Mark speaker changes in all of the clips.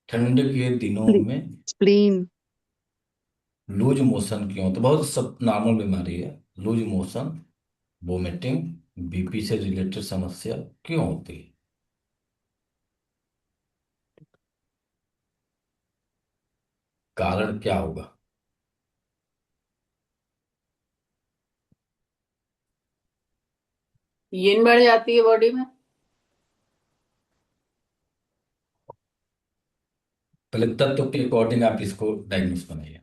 Speaker 1: ठंड के दिनों में
Speaker 2: स्प्लीन।
Speaker 1: लूज मोशन क्यों? तो बहुत सब नॉर्मल बीमारी है। लूज मोशन, वोमिटिंग, बीपी से रिलेटेड समस्या क्यों होती है? कारण क्या होगा?
Speaker 3: यीन बढ़ जाती है बॉडी में।
Speaker 1: पहले तत्व के अकॉर्डिंग आप इसको डायग्नोस बनाइए।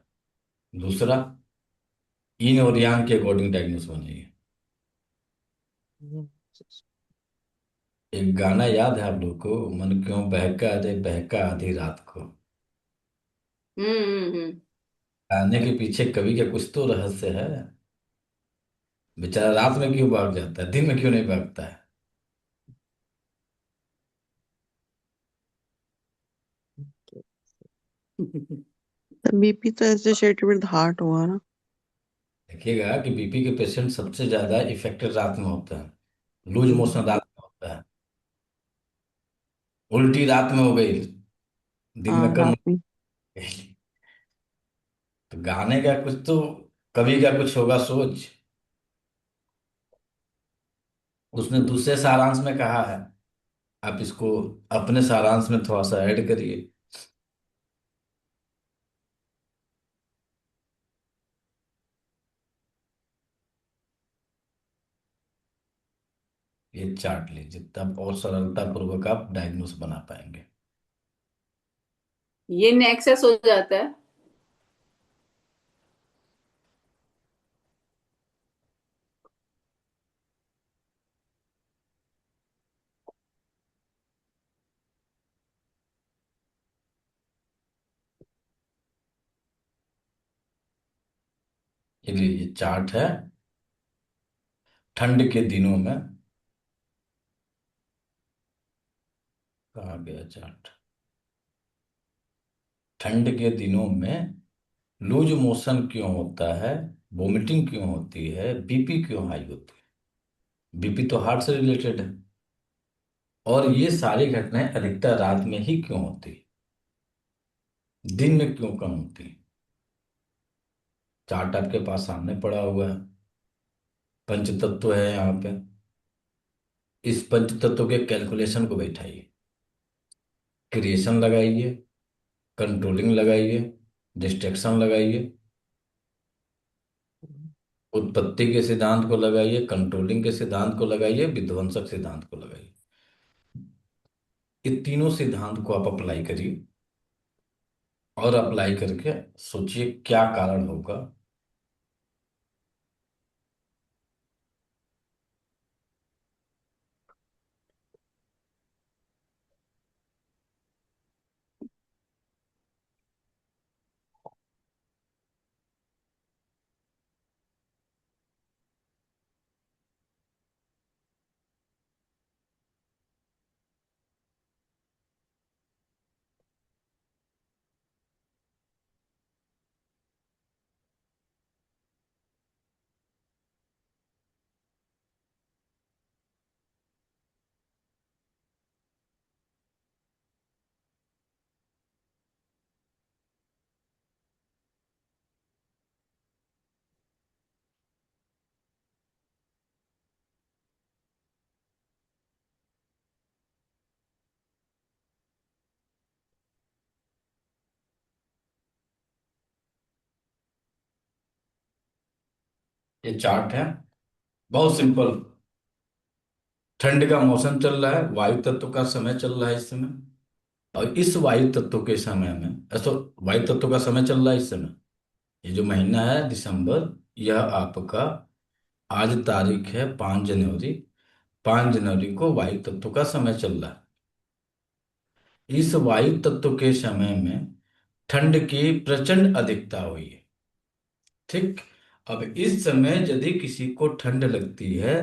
Speaker 1: दूसरा, इन और यांग के अकॉर्डिंग डायग्नोस बनाइए। एक गाना याद है आप लोग को, मन क्यों बहका रे बहका आधी रात को?
Speaker 3: हम्म।
Speaker 1: गाने के पीछे कवि का कुछ तो रहस्य है। बेचारा रात में क्यों भाग जाता है, दिन में क्यों नहीं भागता है?
Speaker 2: बीपी तो एसोसिएटेड विद हार्ट हुआ ना।
Speaker 1: देखिएगा कि बीपी के पेशेंट सबसे ज्यादा इफेक्टेड रात में होता है। लूज मोशन रात में होता है। उल्टी रात में हो गई, दिन में
Speaker 2: हाँ,
Speaker 1: कम
Speaker 2: रात
Speaker 1: हो
Speaker 2: में।
Speaker 1: गई। तो गाने का कुछ तो, कवि का कुछ होगा सोच। उसने दूसरे सारांश में कहा है, आप इसको अपने सारांश में थोड़ा सा ऐड करिए। ये चार्ट लीजिए, तब और सरलता पूर्वक आप डायग्नोस बना पाएंगे।
Speaker 3: यीन एक्सेस हो जाता है।
Speaker 1: ये चार्ट है ठंड के दिनों में। कहाँ गया चार्ट? ठंड के दिनों में लूज मोशन क्यों होता है, वोमिटिंग क्यों होती है, बीपी क्यों हाई होती है? बीपी तो हार्ट से रिलेटेड है। और ये सारी घटनाएं अधिकतर रात में ही क्यों होती है, दिन में क्यों कम होती है? चार्ट आपके पास सामने पड़ा हुआ है। पंच तत्व है यहाँ पे। इस पंच तत्व के कैलकुलेशन को बैठाइए। क्रिएशन लगाइए, कंट्रोलिंग लगाइए, डिस्ट्रक्शन लगाइए, उत्पत्ति के सिद्धांत को लगाइए, कंट्रोलिंग के सिद्धांत को लगाइए, विध्वंसक सिद्धांत को लगाइए। ये तीनों सिद्धांत को आप अप्लाई करिए और अप्लाई करके सोचिए क्या कारण होगा। ये चार्ट है, बहुत सिंपल। ठंड का मौसम चल रहा है, वायु तत्व का समय चल रहा है इस समय। और इस वायु तत्व के समय में, ऐसा वायु तत्व का समय चल रहा है इस समय। ये जो महीना है दिसंबर, यह आपका, आज तारीख है 5 जनवरी। 5 जनवरी को वायु तत्व का समय चल रहा है। इस वायु तत्व के समय में ठंड की प्रचंड अधिकता हुई है। ठीक। अब इस समय यदि किसी को ठंड लगती है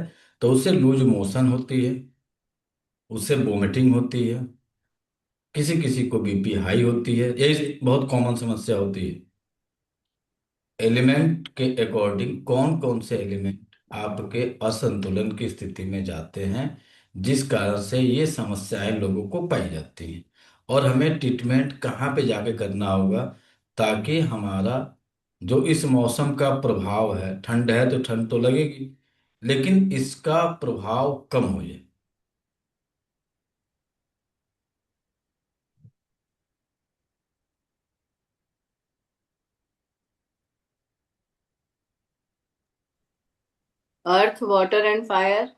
Speaker 1: तो उसे लूज मोशन होती है, उसे वोमिटिंग होती है, किसी किसी को बीपी हाई होती है। यही बहुत कॉमन समस्या होती है। एलिमेंट के अकॉर्डिंग कौन कौन से एलिमेंट आपके असंतुलन की स्थिति में जाते हैं, जिस कारण से ये समस्याएं लोगों को पाई जाती हैं। और हमें ट्रीटमेंट कहाँ पे जाके करना होगा, ताकि हमारा जो इस मौसम का प्रभाव है, ठंड है तो ठंड तो लगेगी, लेकिन इसका प्रभाव कम हो जाए।
Speaker 3: अर्थ, वाटर एंड फायर।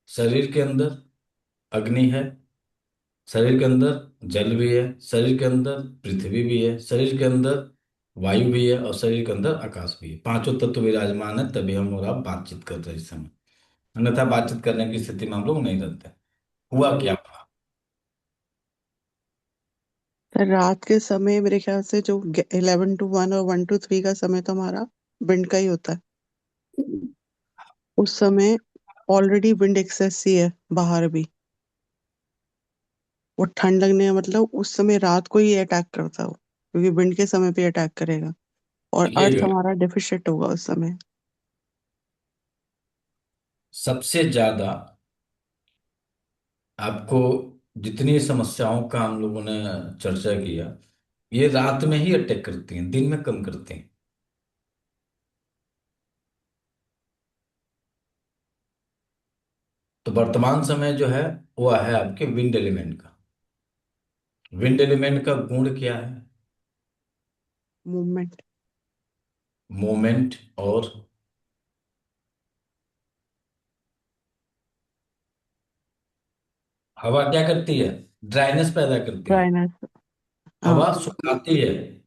Speaker 1: शरीर के अंदर अग्नि है, शरीर के अंदर जल भी है, शरीर के अंदर पृथ्वी भी है, शरीर के अंदर वायु भी है, और शरीर के अंदर आकाश भी है। पांचों तत्व विराजमान है, तभी हम और आप बातचीत कर रहे हैं इस समय। अन्यथा बातचीत करने की स्थिति में हम लोग नहीं रहते। हुआ क्या?
Speaker 2: तो रात के समय मेरे ख्याल से जो 11 to 1 और 1 to 3 का समय तो हमारा विंड का ही होता है। उस समय ऑलरेडी विंड एक्सेस ही है बाहर भी। वो ठंड लगने का मतलब उस समय रात को ही अटैक करता हो, क्योंकि विंड के समय पे अटैक करेगा। और अर्थ
Speaker 1: देखिएगा,
Speaker 2: हमारा डेफिशिएट होगा उस समय।
Speaker 1: सबसे ज्यादा आपको जितनी समस्याओं का हम लोगों ने चर्चा किया, ये रात में ही अटैक करती हैं, दिन में कम करती हैं। तो वर्तमान समय जो है वो है आपके विंड एलिमेंट का। विंड एलिमेंट का गुण क्या है?
Speaker 2: मूवमेंट।
Speaker 1: मोमेंट। और हवा क्या करती है? ड्राइनेस पैदा करती है।
Speaker 2: ड्राइनेस। हाँ।
Speaker 1: हवा सुखाती है।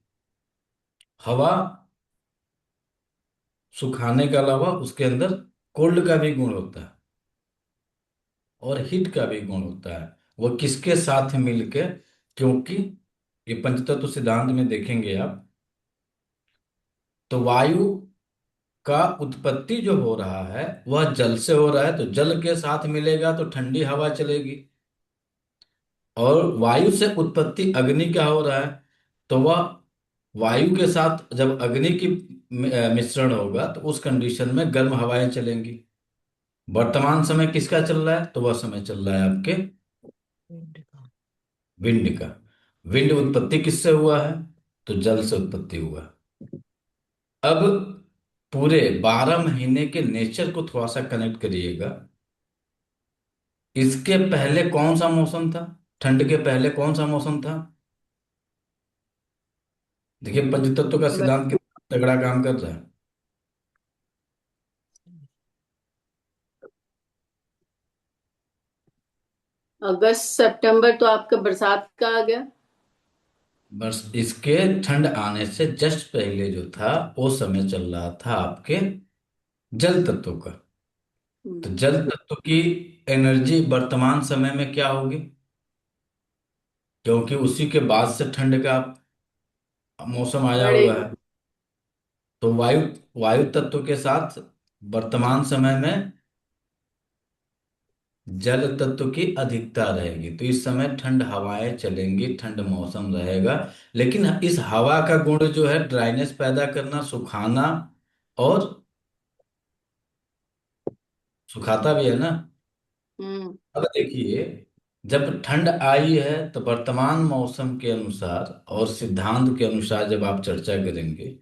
Speaker 1: हवा सुखाने के अलावा उसके अंदर कोल्ड का भी गुण होता है, और हीट का भी गुण होता है। वो किसके साथ मिलके, क्योंकि ये पंचतत्व सिद्धांत में देखेंगे आप, तो वायु का उत्पत्ति जो हो रहा है वह जल से हो रहा है, तो जल के साथ मिलेगा तो ठंडी हवा चलेगी। और वायु से उत्पत्ति अग्नि का हो रहा है, तो वह वायु के साथ जब अग्नि की मिश्रण होगा तो उस कंडीशन में गर्म हवाएं चलेंगी। वर्तमान समय किसका चल रहा है? तो वह समय चल रहा है आपके विंड का। विंड उत्पत्ति किससे हुआ है? तो जल से उत्पत्ति हुआ है। अब पूरे 12 महीने के नेचर को थोड़ा सा कनेक्ट करिएगा। इसके पहले कौन सा मौसम था? ठंड के पहले कौन सा मौसम था? देखिए, पंचतत्व का
Speaker 3: ब-
Speaker 1: सिद्धांत कितना तगड़ा काम कर रहा है।
Speaker 3: अगस्त सितंबर तो आपका बरसात का आ गया।
Speaker 1: बस इसके ठंड आने से जस्ट पहले जो था वो समय चल रहा था आपके जल तत्व का। तो
Speaker 3: हम्म,
Speaker 1: जल तत्व की एनर्जी वर्तमान समय में क्या होगी? क्योंकि उसी के बाद से ठंड का मौसम आया हुआ
Speaker 3: बढ़ेगी।
Speaker 1: है। तो वायु वायु तत्व के साथ वर्तमान समय में जल तत्व की अधिकता रहेगी, तो इस समय ठंड हवाएं चलेंगी, ठंड मौसम रहेगा। लेकिन इस हवा का गुण जो है ड्राइनेस पैदा करना, सुखाना, और सुखाता भी है ना।
Speaker 3: हम्म।
Speaker 1: अब देखिए, जब ठंड आई है तो वर्तमान मौसम के अनुसार और सिद्धांत के अनुसार जब आप चर्चा करेंगे,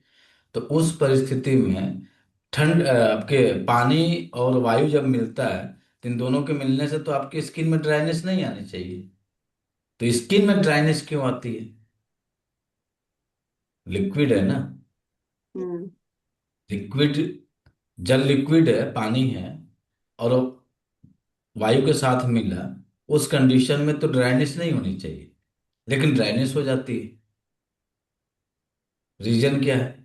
Speaker 1: तो उस परिस्थिति में ठंड आपके पानी और वायु जब मिलता है, तो इन दोनों के मिलने से तो आपकी स्किन में ड्राइनेस नहीं आनी चाहिए। तो स्किन में ड्राइनेस क्यों आती है? लिक्विड है ना।
Speaker 3: हम्म।
Speaker 1: लिक्विड, जल लिक्विड है, पानी है, और वायु के साथ मिला, उस कंडीशन में तो ड्राइनेस नहीं होनी चाहिए, लेकिन ड्राइनेस हो जाती है। रीजन क्या है?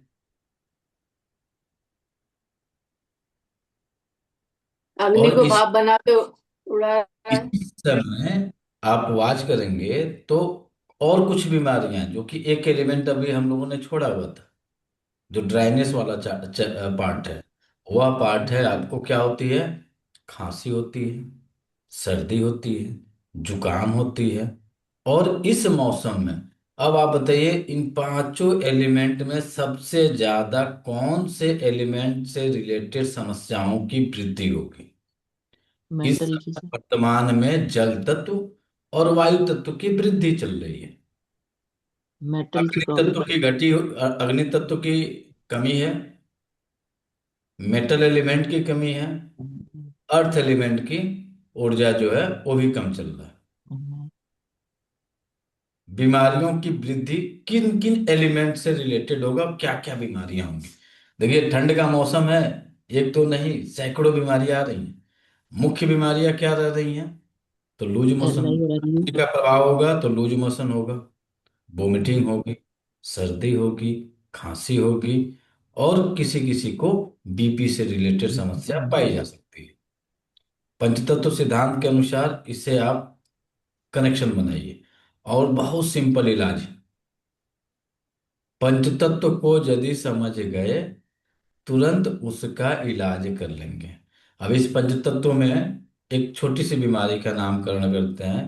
Speaker 3: अग्नि
Speaker 1: और
Speaker 3: को भाप बना के उड़ा रहा है।
Speaker 1: इस समय आप वॉच करेंगे तो और कुछ बीमारियां, जो कि एक एलिमेंट अभी हम लोगों ने छोड़ा हुआ था, जो ड्राइनेस वाला पार्ट है, वह पार्ट है आपको क्या होती है? खांसी होती है, सर्दी होती है, जुकाम होती है। और इस मौसम में अब आप बताइए, इन पांचों एलिमेंट में सबसे ज्यादा कौन से एलिमेंट से रिलेटेड समस्याओं की वृद्धि होगी इस
Speaker 4: मेटल की
Speaker 1: समय
Speaker 4: सर।
Speaker 1: वर्तमान में? जल तत्व और वायु तत्व की वृद्धि चल रही है।
Speaker 4: मेटल की
Speaker 1: अग्नि तत्व
Speaker 4: प्रॉब्लम।
Speaker 1: की अग्नि तत्व की कमी है, मेटल एलिमेंट की कमी है, अर्थ एलिमेंट की ऊर्जा जो है वो भी कम चल रहा है। बीमारियों की वृद्धि किन किन एलिमेंट से रिलेटेड होगा, क्या क्या बीमारियां होंगी? देखिए, ठंड का मौसम है, एक तो नहीं सैकड़ों बीमारियां आ रही हैं। मुख्य बीमारियां क्या रह रही हैं? तो लूज मोशन,
Speaker 4: एल आई और एल यू।
Speaker 1: ठंड का प्रभाव होगा तो लूज मोशन होगा, वोमिटिंग होगी, सर्दी होगी, खांसी होगी, और किसी किसी को बीपी से रिलेटेड समस्या पाई जा सकती है। पंचतत्व सिद्धांत के अनुसार इससे आप कनेक्शन बनाइए, और बहुत सिंपल इलाज है। पंचतत्व को यदि समझ गए, तुरंत उसका इलाज कर लेंगे। अब इस पंचतत्व में एक छोटी सी बीमारी का नामकरण करते हैं।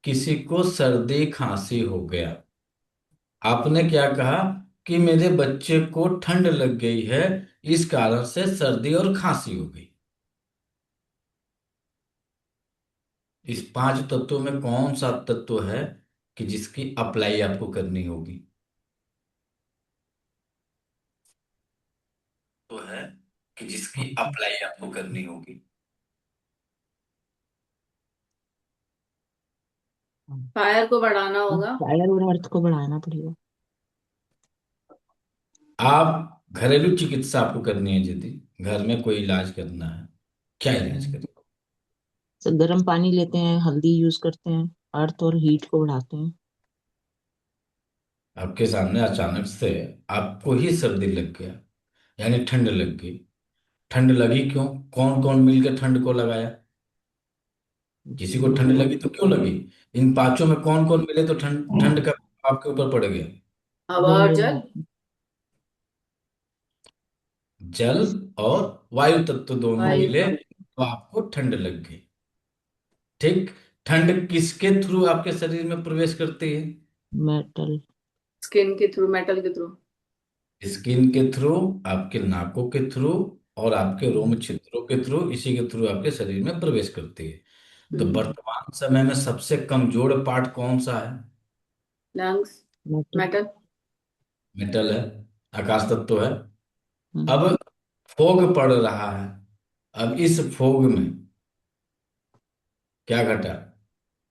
Speaker 1: किसी को सर्दी खांसी हो गया, आपने क्या कहा कि मेरे बच्चे को ठंड लग गई है, इस कारण से सर्दी और खांसी हो गई। इस पांच तत्वों में कौन सा तत्व है कि जिसकी अप्लाई आपको करनी होगी? तो है कि जिसकी अप्लाई आपको करनी होगी।
Speaker 3: फायर को बढ़ाना होगा।
Speaker 4: फायर और अर्थ को बढ़ाना पड़ेगा।
Speaker 1: आप घरेलू चिकित्सा आपको करनी है, यदि घर में कोई इलाज करना है, क्या इलाज करें?
Speaker 4: सर गर्म पानी लेते हैं, हल्दी यूज करते हैं, अर्थ और हीट को बढ़ाते हैं।
Speaker 1: आपके सामने अचानक से आपको ही सर्दी लग गया, यानी ठंड लग गई। ठंड लगी क्यों? कौन कौन मिलकर ठंड को लगाया? किसी को ठंड लगी तो क्यों लगी? इन पांचों में कौन कौन मिले तो ठंड ठंड का प्रभाव आपके ऊपर पड़ गया?
Speaker 3: हवा
Speaker 4: विंड
Speaker 3: और
Speaker 4: और
Speaker 3: जल।
Speaker 4: वाटर।
Speaker 1: जल और वायु तत्व दोनों
Speaker 3: वायु।
Speaker 1: मिले तो आपको ठंड लग गई। ठीक। ठंड किसके थ्रू आपके शरीर में प्रवेश करती है?
Speaker 4: मेटल।
Speaker 3: स्किन के थ्रू, मेटल के थ्रू।
Speaker 1: स्किन के थ्रू, आपके नाकों के थ्रू, और आपके रोम छिद्रों के थ्रू, इसी के थ्रू आपके शरीर में प्रवेश करती है। तो
Speaker 3: हम्म।
Speaker 1: वर्तमान समय में सबसे कमजोर पार्ट कौन सा है?
Speaker 3: लंग्स।
Speaker 4: मेटल।
Speaker 3: मेटल।
Speaker 1: मेटल है, आकाश तत्व है।
Speaker 4: हम्म।
Speaker 1: अब फोग पड़ रहा है, अब इस फोग में क्या घटा?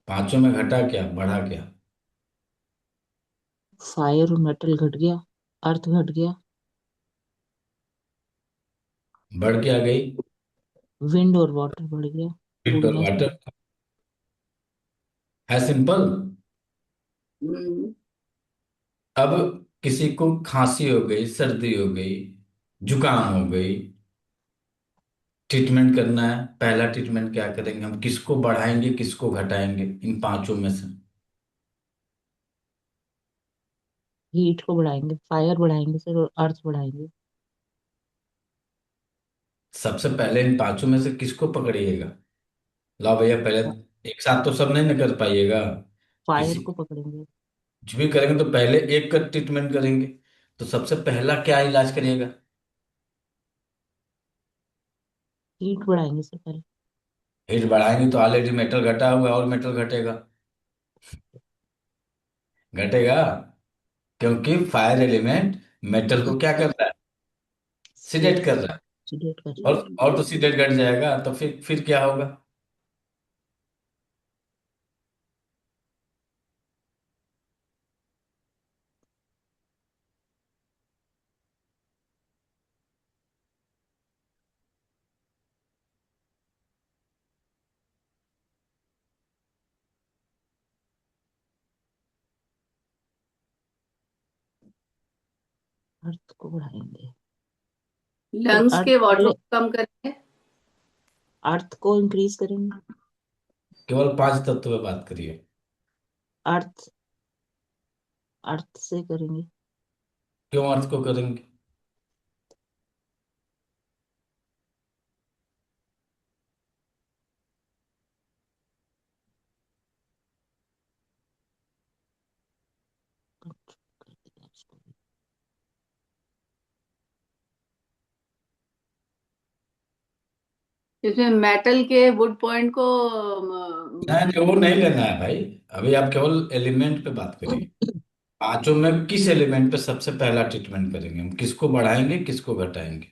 Speaker 1: पांचों में घटा क्या, बढ़ा क्या?
Speaker 4: फायर और मेटल घट गया, अर्थ घट गया।
Speaker 1: बढ़ क्या गई?
Speaker 4: विंड और वाटर बढ़ गया।
Speaker 1: हिट और
Speaker 4: उड़ना शुरू।
Speaker 1: वाटर। है सिंपल।
Speaker 3: हम्म।
Speaker 1: अब किसी को खांसी हो गई, सर्दी हो गई, जुकाम हो गई, ट्रीटमेंट करना है। पहला ट्रीटमेंट क्या करेंगे हम? किसको बढ़ाएंगे, किसको घटाएंगे इन पांचों में से?
Speaker 4: हीट को बढ़ाएंगे, फायर बढ़ाएंगे सर, और अर्थ बढ़ाएंगे।
Speaker 1: सबसे पहले इन पांचों में से किसको पकड़िएगा? लाओ भैया, पहले एक साथ तो सब नहीं न कर पाइएगा।
Speaker 4: फायर
Speaker 1: किसी
Speaker 4: को पकड़ेंगे।
Speaker 1: कुछ भी करेंगे तो पहले एक का ट्रीटमेंट करेंगे। तो सबसे पहला क्या इलाज करिएगा?
Speaker 4: हीट बढ़ाएंगे सर पहले।
Speaker 1: हीट बढ़ाएंगे तो ऑलरेडी मेटल घटा हुआ है, और मेटल घटेगा। घटेगा, क्योंकि फायर एलिमेंट मेटल को क्या कर रहा है? सिलेक्ट कर रहा है।
Speaker 4: ऑक्सीडेट कर।
Speaker 1: और तो सीधे घट जाएगा, तो फिर क्या होगा?
Speaker 4: अर्थ को बढ़ाएंगे सर।
Speaker 3: लंग्स
Speaker 4: अर्थ
Speaker 3: के वाटर
Speaker 4: पहले।
Speaker 3: को कम करेंगे।
Speaker 4: अर्थ को इंक्रीज करेंगे।
Speaker 1: केवल पांच तत्व पे बात करिए।
Speaker 4: अर्थ। अर्थ से करेंगे।
Speaker 1: क्यों अर्थ को करेंगे?
Speaker 3: इसमें मेटल के वुड पॉइंट को
Speaker 1: नहीं, वो नहीं लेना है भाई। अभी आप केवल एलिमेंट पे बात करिए। पांचों में किस एलिमेंट पे सबसे पहला ट्रीटमेंट करेंगे हम? किसको बढ़ाएंगे, किसको घटाएंगे?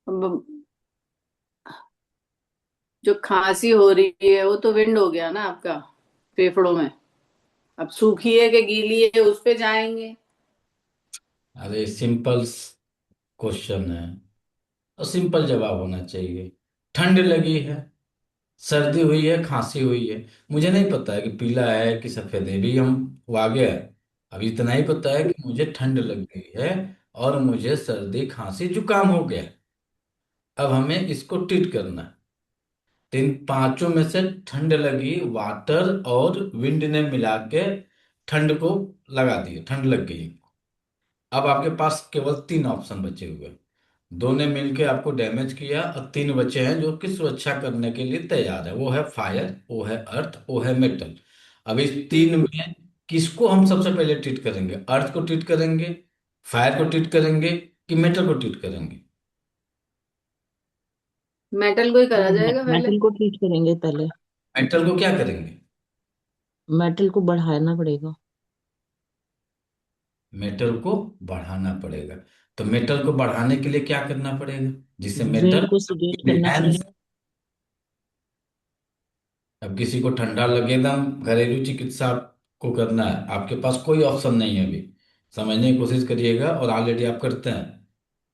Speaker 3: अब जो खांसी हो रही है वो तो विंड हो गया ना आपका फेफड़ों में। अब सूखी है कि गीली है उस पे जाएंगे।
Speaker 1: अरे सिंपल क्वेश्चन है और सिंपल जवाब होना चाहिए। ठंड लगी है, सर्दी हुई है, खांसी हुई है। मुझे नहीं पता है कि पीला है कि सफेद है, भी हम वो आ गया है। अभी इतना ही पता है कि मुझे ठंड लग गई है और मुझे सर्दी खांसी जुकाम हो गया है। अब हमें इसको ट्रीट करना है। तो इन पांचों में से ठंड लगी, वाटर और विंड ने मिला के ठंड को लगा दिया, ठंड लग गई। अब आपके पास केवल तीन ऑप्शन बचे हुए हैं। दो ने मिलके आपको डैमेज किया और तीन बचे हैं जो कि सुरक्षा करने के लिए तैयार है। वो है फायर, वो है अर्थ, वो है मेटल। अब इस तीन में किसको हम सबसे पहले ट्रीट करेंगे? अर्थ को ट्रीट करेंगे, फायर को ट्रीट करेंगे, कि मेटल को ट्रीट करेंगे?
Speaker 3: मेटल को ही करा जाएगा पहले।
Speaker 4: मेटल को ट्रीट करेंगे पहले।
Speaker 1: मेटल को क्या करेंगे?
Speaker 4: मेटल को बढ़ाना पड़ेगा।
Speaker 1: मेटल को बढ़ाना पड़ेगा। तो मेटल को बढ़ाने के लिए क्या करना पड़ेगा जिससे
Speaker 4: विंड
Speaker 1: मेटल
Speaker 4: को सिगरेट करना
Speaker 1: इनहेंस?
Speaker 4: पड़ेगा।
Speaker 1: अब किसी को ठंडा लगे दम, घरेलू चिकित्सा को करना है, आपके पास कोई ऑप्शन नहीं है अभी। समझने की कोशिश करिएगा, और ऑलरेडी आप करते हैं।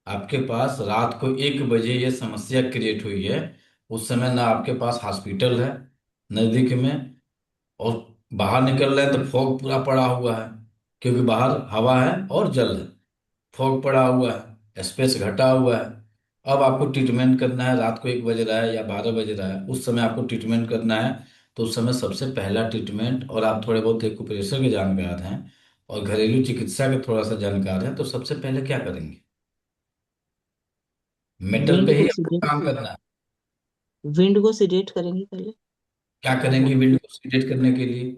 Speaker 1: आपके पास रात को 1 बजे ये समस्या क्रिएट हुई है। उस समय ना आपके पास हॉस्पिटल है नजदीक में, और बाहर निकल रहे हैं तो फॉग पूरा पड़ा हुआ है, क्योंकि बाहर हवा है और जल है। फॉग पड़ा हुआ है, स्पेस घटा हुआ है। अब आपको ट्रीटमेंट करना है, रात को 1 बज रहा है या 12 बज रहा है, उस समय आपको ट्रीटमेंट करना है। तो उस समय सबसे पहला ट्रीटमेंट, और आप थोड़े बहुत एक्यूप्रेशर के जानकार हैं और घरेलू चिकित्सा के थोड़ा सा जानकार हैं, तो सबसे पहले क्या करेंगे? मेटल पे
Speaker 4: विंड
Speaker 1: ही
Speaker 4: को
Speaker 1: आपको
Speaker 4: सिगरेट
Speaker 1: काम करना है।
Speaker 4: विंड को सिगरेट करेंगे पहले।
Speaker 1: क्या करेंगे विंड को स्टिमुलेट करने के लिए?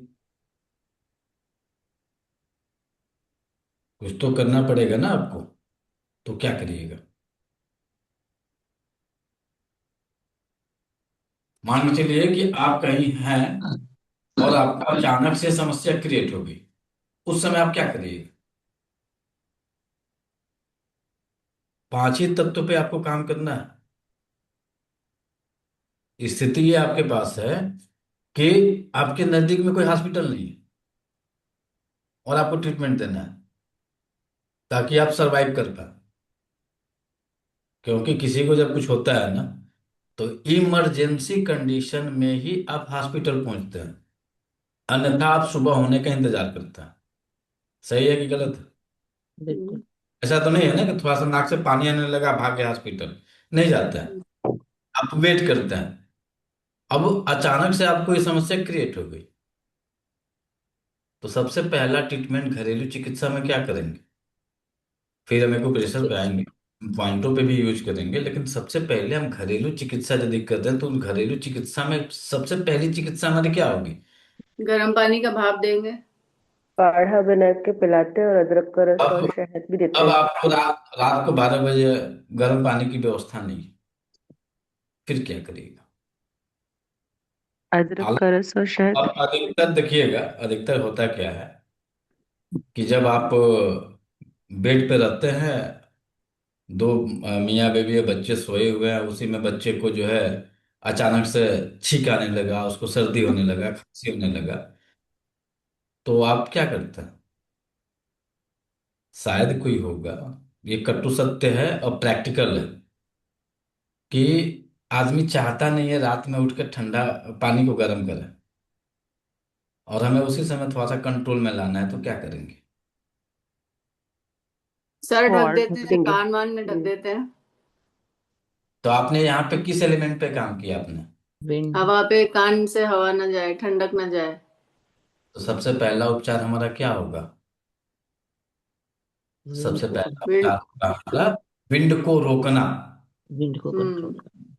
Speaker 1: कुछ तो करना पड़ेगा ना आपको। तो क्या करिएगा? मान के चलिए कि आप कहीं हैं और आपका अचानक से समस्या क्रिएट हो गई। उस समय आप क्या करिएगा? पांच ही तत्व पे आपको काम करना है। स्थिति ये आपके पास है कि आपके नजदीक में कोई हॉस्पिटल नहीं है और आपको ट्रीटमेंट देना है ताकि आप सरवाइव कर पाए। क्योंकि किसी को जब कुछ होता है ना, तो इमरजेंसी कंडीशन में ही आप हॉस्पिटल पहुंचते हैं, अन्यथा आप सुबह होने का इंतजार करते हैं। सही है कि गलत है?
Speaker 4: बिल्कुल।
Speaker 1: ऐसा तो नहीं है ना कि थोड़ा सा नाक से पानी आने लगा भाग गया हॉस्पिटल। नहीं जाता है, आप वेट करते हैं। अब अचानक से आपको ये समस्या क्रिएट हो गई, तो सबसे पहला ट्रीटमेंट घरेलू चिकित्सा में क्या करेंगे? फिर हम एक्यूप्रेशर पे आएंगे, पॉइंटों पे भी यूज करेंगे, लेकिन सबसे पहले हम घरेलू चिकित्सा यदि करते हैं तो उन घरेलू चिकित्सा में सबसे पहली चिकित्सा हमारी क्या होगी?
Speaker 3: गर्म पानी का भाप देंगे।
Speaker 5: काढ़ा बना के पिलाते हैं और अदरक का रस और
Speaker 1: अब
Speaker 5: शहद भी देते
Speaker 1: अब
Speaker 5: हैं।
Speaker 1: आपको रात रात को 12 बजे गर्म पानी की व्यवस्था नहीं है, फिर क्या करिएगा?
Speaker 5: अदरक
Speaker 1: हाल-
Speaker 5: का रस और शहद।
Speaker 1: अब अधिकतर देखिएगा, अधिकतर होता क्या है कि जब आप बेड पे रहते हैं, दो मियाँ बीवी या बच्चे सोए हुए हैं, उसी में बच्चे को जो है अचानक से छींक आने लगा, उसको सर्दी होने लगा, खांसी होने लगा, तो आप क्या करते हैं? शायद कोई होगा, ये कटु सत्य है और प्रैक्टिकल है, कि आदमी चाहता नहीं है रात में उठ कर ठंडा पानी को गर्म करे, और हमें उसी समय थोड़ा सा कंट्रोल में लाना है, तो क्या करेंगे?
Speaker 3: सर ढक
Speaker 5: और
Speaker 3: देते
Speaker 5: ढक
Speaker 3: हैं,
Speaker 5: देंगे।
Speaker 3: कान वान में ढक देते हैं।
Speaker 1: तो आपने यहाँ पे किस एलिमेंट पे काम किया आपने?
Speaker 4: विंड।
Speaker 3: हवा पे कान से हवा ना जाए, ठंडक ना जाए।
Speaker 1: तो सबसे पहला उपचार हमारा क्या होगा?
Speaker 4: विंड
Speaker 1: सबसे
Speaker 4: को
Speaker 1: पहला
Speaker 3: विंड।
Speaker 1: उपचार होगा हमारा विंड को रोकना।
Speaker 4: विंड को कंट्रोल
Speaker 3: हम्म।
Speaker 4: करना।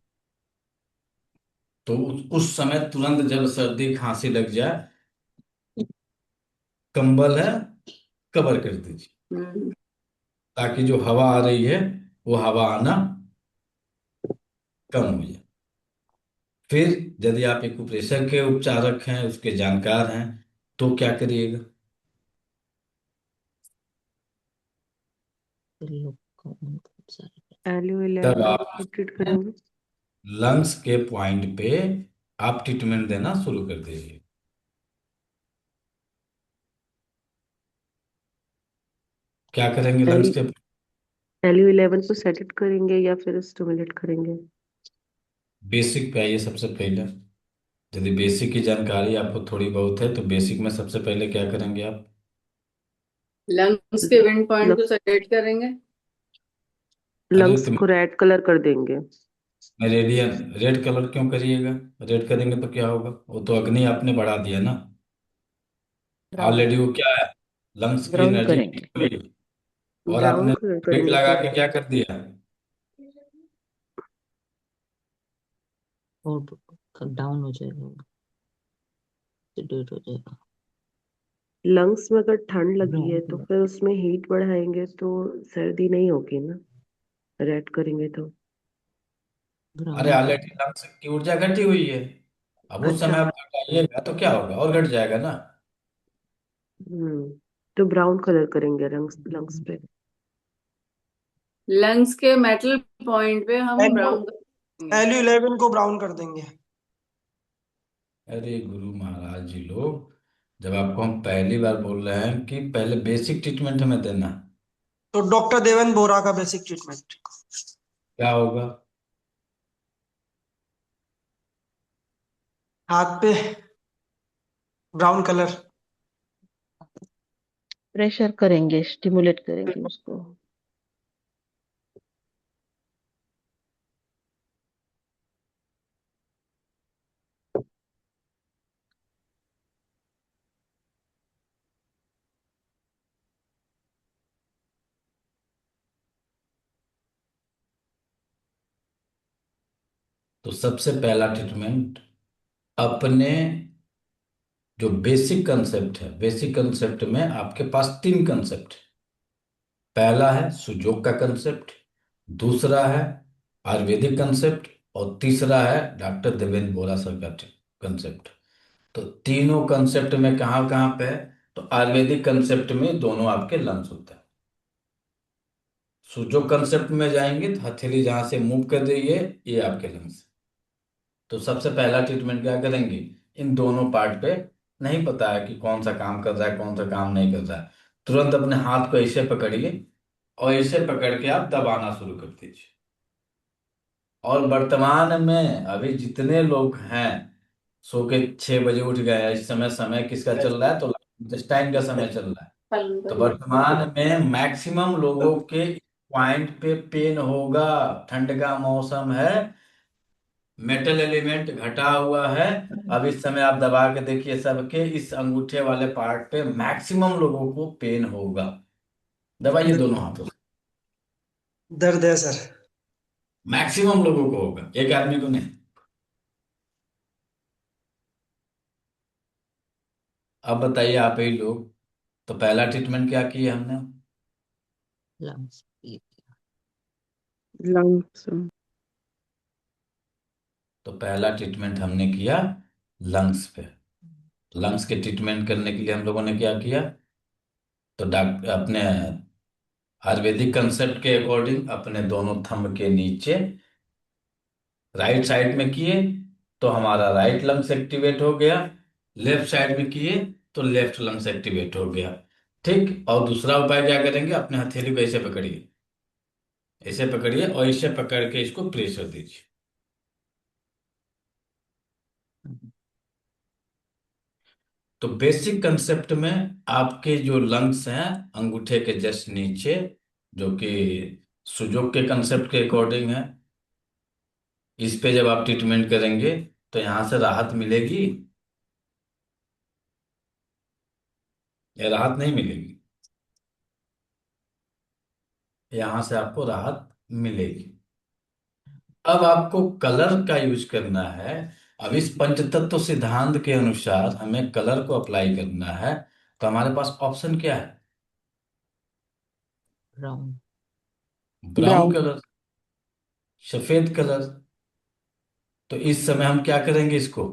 Speaker 1: तो उस समय तुरंत जब सर्दी खांसी लग जाए, कंबल है कवर कर दीजिए,
Speaker 3: हम्म।
Speaker 1: ताकि जो हवा आ रही है वो हवा आना कम हो जाए। फिर यदि आप एक्यूप्रेशर के उपचारक हैं, उसके जानकार हैं, तो क्या करिएगा?
Speaker 4: फिर लोग को बहुत सारे
Speaker 5: एलियो
Speaker 1: तब
Speaker 5: 11
Speaker 1: आप
Speaker 5: को ट्रीट करेंगे।
Speaker 1: लंग्स के पॉइंट पे आप ट्रीटमेंट देना शुरू कर दीजिए। क्या करेंगे लंग्स
Speaker 5: एली
Speaker 1: के?
Speaker 5: एलियो 11 को सेडेट करेंगे या फिर स्टिमुलेट करेंगे?
Speaker 1: बेसिक पे आइए सबसे पहले। यदि बेसिक की जानकारी आपको थोड़ी बहुत है तो बेसिक में सबसे पहले क्या करेंगे आप?
Speaker 3: लंग्स के विंड पॉइंट को सेट करेंगे।
Speaker 1: अरे
Speaker 5: लंग्स
Speaker 1: तो
Speaker 5: को रेड कलर कर देंगे।
Speaker 1: मेरेडियन रेड कलर क्यों करिएगा? रेड करेंगे तो क्या होगा? वो तो अग्नि आपने बढ़ा दिया ना।
Speaker 5: ब्राउन
Speaker 1: ऑलरेडी वो क्या है, लंग्स की
Speaker 5: ब्राउन
Speaker 1: एनर्जी
Speaker 5: करेंगे।
Speaker 1: और
Speaker 5: ब्राउन
Speaker 1: आपने
Speaker 5: कलर
Speaker 1: ब्रेक
Speaker 5: करेंगे
Speaker 1: लगा
Speaker 5: फिर।
Speaker 1: के क्या कर दिया?
Speaker 4: और डाउन हो जाएगा, सेडेट हो जाएगा।
Speaker 5: लंग्स में अगर ठंड लगी
Speaker 4: ब्राउन
Speaker 5: है तो
Speaker 4: कलर,
Speaker 5: फिर उसमें हीट बढ़ाएंगे तो सर्दी नहीं होगी ना, रेड करेंगे तो।
Speaker 1: अरे
Speaker 4: ब्राउन
Speaker 1: ऑलरेडी
Speaker 4: कलर।
Speaker 1: लंग्स की ऊर्जा घटी हुई है, अब उस
Speaker 5: अच्छा।
Speaker 1: समय आप घटाइएगा तो क्या होगा, और घट जाएगा ना।
Speaker 5: हम्म तो ब्राउन कलर करेंगे लंग्स लंग्स पे।
Speaker 3: लंग्स के मेटल पॉइंट पे हम
Speaker 6: एलियो
Speaker 3: ब्राउन करेंगे।
Speaker 6: एलियो 11 को ब्राउन कर देंगे।
Speaker 1: अरे गुरु महाराज जी लोग, जब आपको हम पहली बार बोल रहे हैं कि पहले बेसिक ट्रीटमेंट हमें देना,
Speaker 6: तो डॉक्टर देवेन बोरा का बेसिक ट्रीटमेंट।
Speaker 1: क्या होगा?
Speaker 6: हाथ पे ब्राउन कलर।
Speaker 5: प्रेशर करेंगे, स्टिमुलेट करेंगे उसको।
Speaker 1: तो सबसे पहला ट्रीटमेंट अपने जो बेसिक कंसेप्ट है, बेसिक कंसेप्ट में आपके पास तीन कंसेप्ट है। पहला है सुजोग का कंसेप्ट, दूसरा है आयुर्वेदिक कंसेप्ट, और तीसरा है डॉक्टर देवेंद्र बोरा सर का कंसेप्ट। तो तीनों कंसेप्ट में कहाँ कहाँ पे है? तो आयुर्वेदिक कंसेप्ट में दोनों आपके लंग्स होता है। सुजोग कंसेप्ट में जाएंगे तो हथेली जहां से मूव कर रही है ये आपके लंग्स। तो सबसे पहला ट्रीटमेंट क्या करेंगे? इन दोनों पार्ट पे नहीं पता है कि कौन सा काम कर रहा है कौन सा काम नहीं कर रहा है, तुरंत अपने हाथ को ऐसे पकड़िए और ऐसे पकड़ के आप दबाना शुरू कर दीजिए। और वर्तमान में अभी जितने लोग हैं, सो के 6 बजे उठ गए हैं, इस समय समय किसका चल रहा है? तो इंटेस्टाइन का समय चल रहा है। तो वर्तमान में मैक्सिमम लोगों के पॉइंट पे पेन होगा। ठंड का मौसम है, मेटल एलिमेंट घटा हुआ है। अब इस समय आप दबा के देखिए, सबके इस अंगूठे वाले पार्ट पे मैक्सिमम लोगों को पेन होगा। दबाइए दोनों हाथों से।
Speaker 6: दर्द है सर।
Speaker 1: मैक्सिमम लोगों को होगा, एक आदमी को नहीं। अब बताइए आप ही लोग, तो पहला ट्रीटमेंट क्या किया हमने?
Speaker 4: लंग्स ये
Speaker 2: लंग्स।
Speaker 1: तो पहला ट्रीटमेंट हमने किया लंग्स पे। लंग्स के ट्रीटमेंट करने के लिए हम लोगों ने क्या किया? तो डॉक्टर अपने आयुर्वेदिक कंसेप्ट के अकॉर्डिंग अपने दोनों थंब के नीचे राइट साइड में किए तो हमारा राइट लंग्स एक्टिवेट हो गया, लेफ्ट साइड में किए तो लेफ्ट लंग्स एक्टिवेट हो गया। ठीक, और दूसरा उपाय क्या करेंगे? अपने हथेली को ऐसे पकड़िए, ऐसे पकड़िए और ऐसे पकड़ के इसको प्रेशर दीजिए। तो बेसिक कंसेप्ट में आपके जो लंग्स हैं अंगूठे के जस्ट नीचे, जो कि सुजोग के कंसेप्ट के अकॉर्डिंग है, इस पे जब आप ट्रीटमेंट करेंगे तो यहां से राहत मिलेगी या राहत नहीं मिलेगी? यहां से आपको राहत मिलेगी। अब आपको कलर का यूज करना है। अब इस पंचतत्व सिद्धांत के अनुसार हमें कलर को अप्लाई करना है, तो हमारे पास ऑप्शन क्या है?
Speaker 4: ब्राउन।
Speaker 1: Brown
Speaker 2: brown.
Speaker 1: कलर, सफेद कलर। तो इस समय हम क्या करेंगे, इसको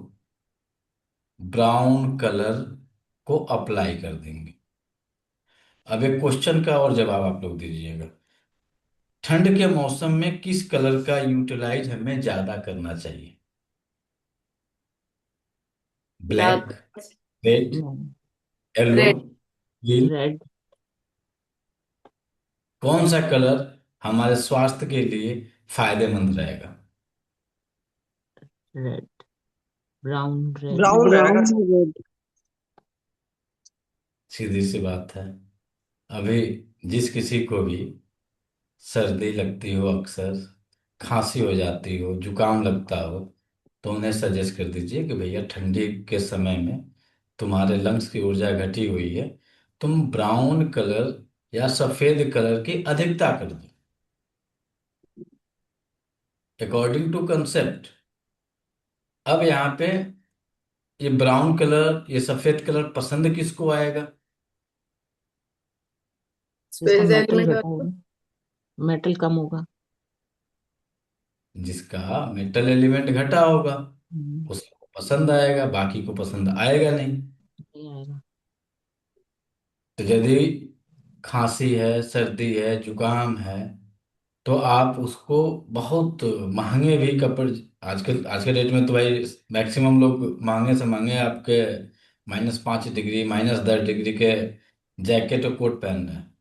Speaker 1: ब्राउन कलर को अप्लाई कर देंगे। अब एक क्वेश्चन का और जवाब आप लोग दीजिएगा। ठंड के मौसम में किस कलर का यूटिलाइज हमें ज्यादा करना चाहिए? ब्लैक,
Speaker 3: ज्यादा
Speaker 1: रेड,
Speaker 4: नहीं।
Speaker 1: Yellow,
Speaker 3: red.
Speaker 1: ग्रीन?
Speaker 4: रेड।
Speaker 1: कौन सा कलर हमारे स्वास्थ्य के लिए फायदेमंद रहेगा?
Speaker 4: रेड। Brown red.
Speaker 6: ब्राउन रहेगा
Speaker 2: ब्राउन
Speaker 6: सर।
Speaker 2: रेड।
Speaker 1: सीधी सी बात है। अभी जिस किसी को भी सर्दी लगती हो, अक्सर खांसी हो जाती हो, जुकाम लगता हो, तो उन्हें सजेस्ट कर दीजिए कि भैया ठंडी के समय में तुम्हारे लंग्स की ऊर्जा घटी हुई है, तुम ब्राउन कलर या सफेद कलर की अधिकता कर दो, अकॉर्डिंग टू कंसेप्ट। अब यहाँ पे ये ब्राउन कलर, ये सफेद कलर पसंद किसको आएगा?
Speaker 4: जिसका
Speaker 3: स्पेस
Speaker 4: मेटल
Speaker 3: एलिमेंट
Speaker 4: घटा होगा, मेटल कम होगा।
Speaker 1: जिसका मेटल एलिमेंट घटा होगा
Speaker 4: हम्म,
Speaker 1: उसको पसंद आएगा, बाकी को पसंद आएगा नहीं।
Speaker 4: नहीं आएगा।
Speaker 1: तो यदि खांसी है, सर्दी है, जुकाम है, तो आप उसको बहुत महंगे भी कपड़े, आजकल आज के डेट में तो भाई मैक्सिमम लोग महंगे से महंगे आपके -5 डिग्री, -10 डिग्री के जैकेट और कोट पहन रहे हैं,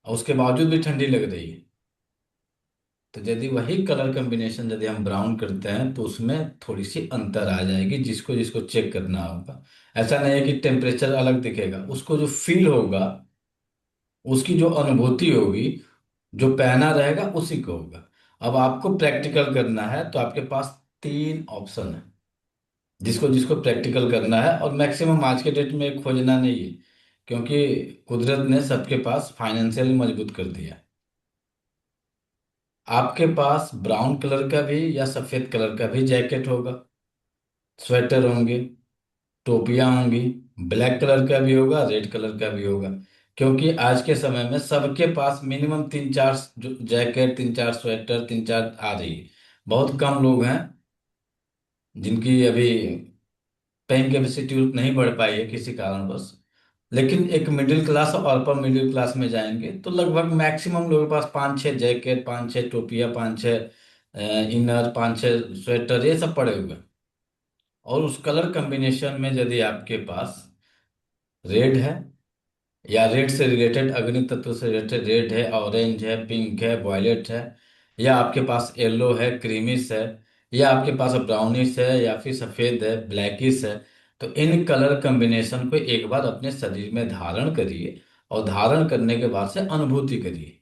Speaker 1: और उसके बावजूद भी ठंडी लग रही है। तो यदि वही कलर कॉम्बिनेशन यदि हम ब्राउन करते हैं तो उसमें थोड़ी सी अंतर आ जाएगी, जिसको जिसको चेक करना होगा। ऐसा नहीं है कि टेम्परेचर अलग दिखेगा, उसको जो फील होगा, उसकी जो अनुभूति होगी, जो पहना रहेगा उसी को होगा। अब आपको प्रैक्टिकल करना है तो आपके पास 3 ऑप्शन है, जिसको जिसको प्रैक्टिकल करना है। और मैक्सिमम आज के डेट में खोजना नहीं है, क्योंकि कुदरत ने सबके पास फाइनेंशियल मजबूत कर दिया है। आपके पास ब्राउन कलर का भी या सफेद कलर का भी जैकेट होगा, स्वेटर होंगे, टोपियां होंगी, ब्लैक कलर का भी होगा, रेड कलर का भी होगा। क्योंकि आज के समय में सबके पास मिनिमम 3 4 जैकेट, 3 4 स्वेटर, 3 4 आ रही है। बहुत कम लोग हैं जिनकी अभी पेइंग कैपेसिटी नहीं बढ़ पाई है किसी कारणवश। लेकिन एक मिडिल क्लास और अपर मिडिल क्लास में जाएंगे तो लगभग मैक्सिमम लोगों के पास 5 6 जैकेट, 5 6 टोपियां, 5 6 इनर, 5 6 स्वेटर, ये सब पड़े हुए हैं। और उस कलर कॉम्बिनेशन में यदि आपके पास रेड है, या रेड से रिलेटेड, अग्नि तत्व से रिलेटेड रेड है, ऑरेंज है, पिंक है, वॉयलेट है, या आपके पास येलो है, क्रीमिश है, या आपके पास ब्राउनिश है, या फिर सफेद है, ब्लैकिश है, तो इन कलर कॉम्बिनेशन को एक बार अपने शरीर में धारण करिए, और धारण करने के बाद से अनुभूति करिए,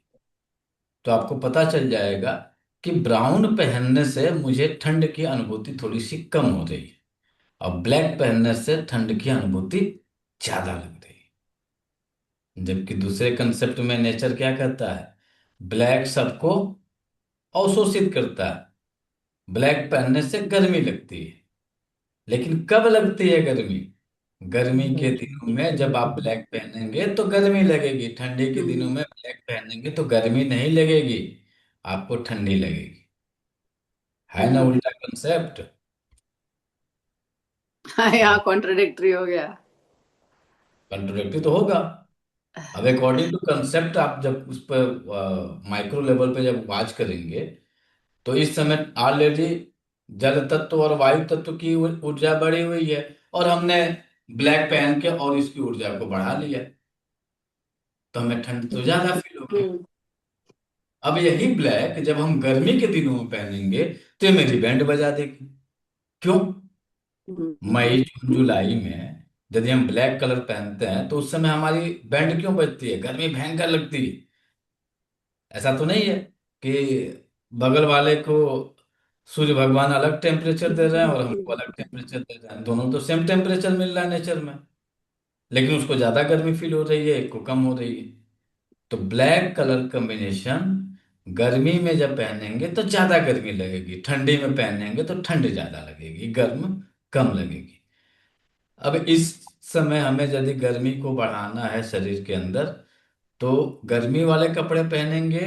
Speaker 1: तो आपको पता चल जाएगा कि ब्राउन पहनने से मुझे ठंड की अनुभूति थोड़ी सी कम हो रही है, और ब्लैक पहनने से ठंड की अनुभूति ज्यादा लग रही है। जबकि दूसरे कंसेप्ट में नेचर क्या कहता है? ब्लैक सबको अवशोषित करता है, ब्लैक पहनने से गर्मी लगती है। लेकिन कब लगती है गर्मी? गर्मी के दिनों में जब आप ब्लैक पहनेंगे तो गर्मी लगेगी, ठंडी के दिनों में ब्लैक पहनेंगे तो गर्मी नहीं लगेगी, आपको ठंडी लगेगी। है ना उल्टा कंसेप्ट?
Speaker 3: हाँ, यहाँ कॉन्ट्रडिक्टरी हो गया।
Speaker 1: कंट्रोडिक्टरी तो होगा। अब अकॉर्डिंग टू कंसेप्ट आप जब उस पर माइक्रो लेवल पे जब वाच करेंगे, तो इस समय ऑलरेडी जल तत्व और वायु तत्व की ऊर्जा बढ़ी हुई है, और हमने ब्लैक पहन के और इसकी ऊर्जा को बढ़ा लिया, तो हमें ठंड तो ज्यादा फील होगी।
Speaker 3: हम्म।
Speaker 1: अब यही ब्लैक जब हम गर्मी के दिनों में पहनेंगे तो ये मेरी बैंड बजा देगी। क्यों?
Speaker 3: हम्म।
Speaker 1: मई जून जुलाई में यदि हम ब्लैक कलर पहनते हैं तो उस समय हमारी बैंड क्यों बजती है? गर्मी भयंकर लगती है। ऐसा तो नहीं है कि बगल वाले को सूर्य भगवान अलग टेम्परेचर दे रहे हैं और हमको अलग टेम्परेचर दे रहे हैं, दोनों तो सेम टेम्परेचर मिल रहा है नेचर में, लेकिन उसको ज्यादा गर्मी फील हो रही है, एक को कम हो रही है। तो ब्लैक कलर कॉम्बिनेशन गर्मी में जब पहनेंगे तो ज्यादा गर्मी लगेगी, ठंडी में पहनेंगे तो ठंड ज्यादा लगेगी, गर्म कम लगेगी। अब इस समय हमें यदि गर्मी को बढ़ाना है शरीर के अंदर, तो गर्मी वाले कपड़े पहनेंगे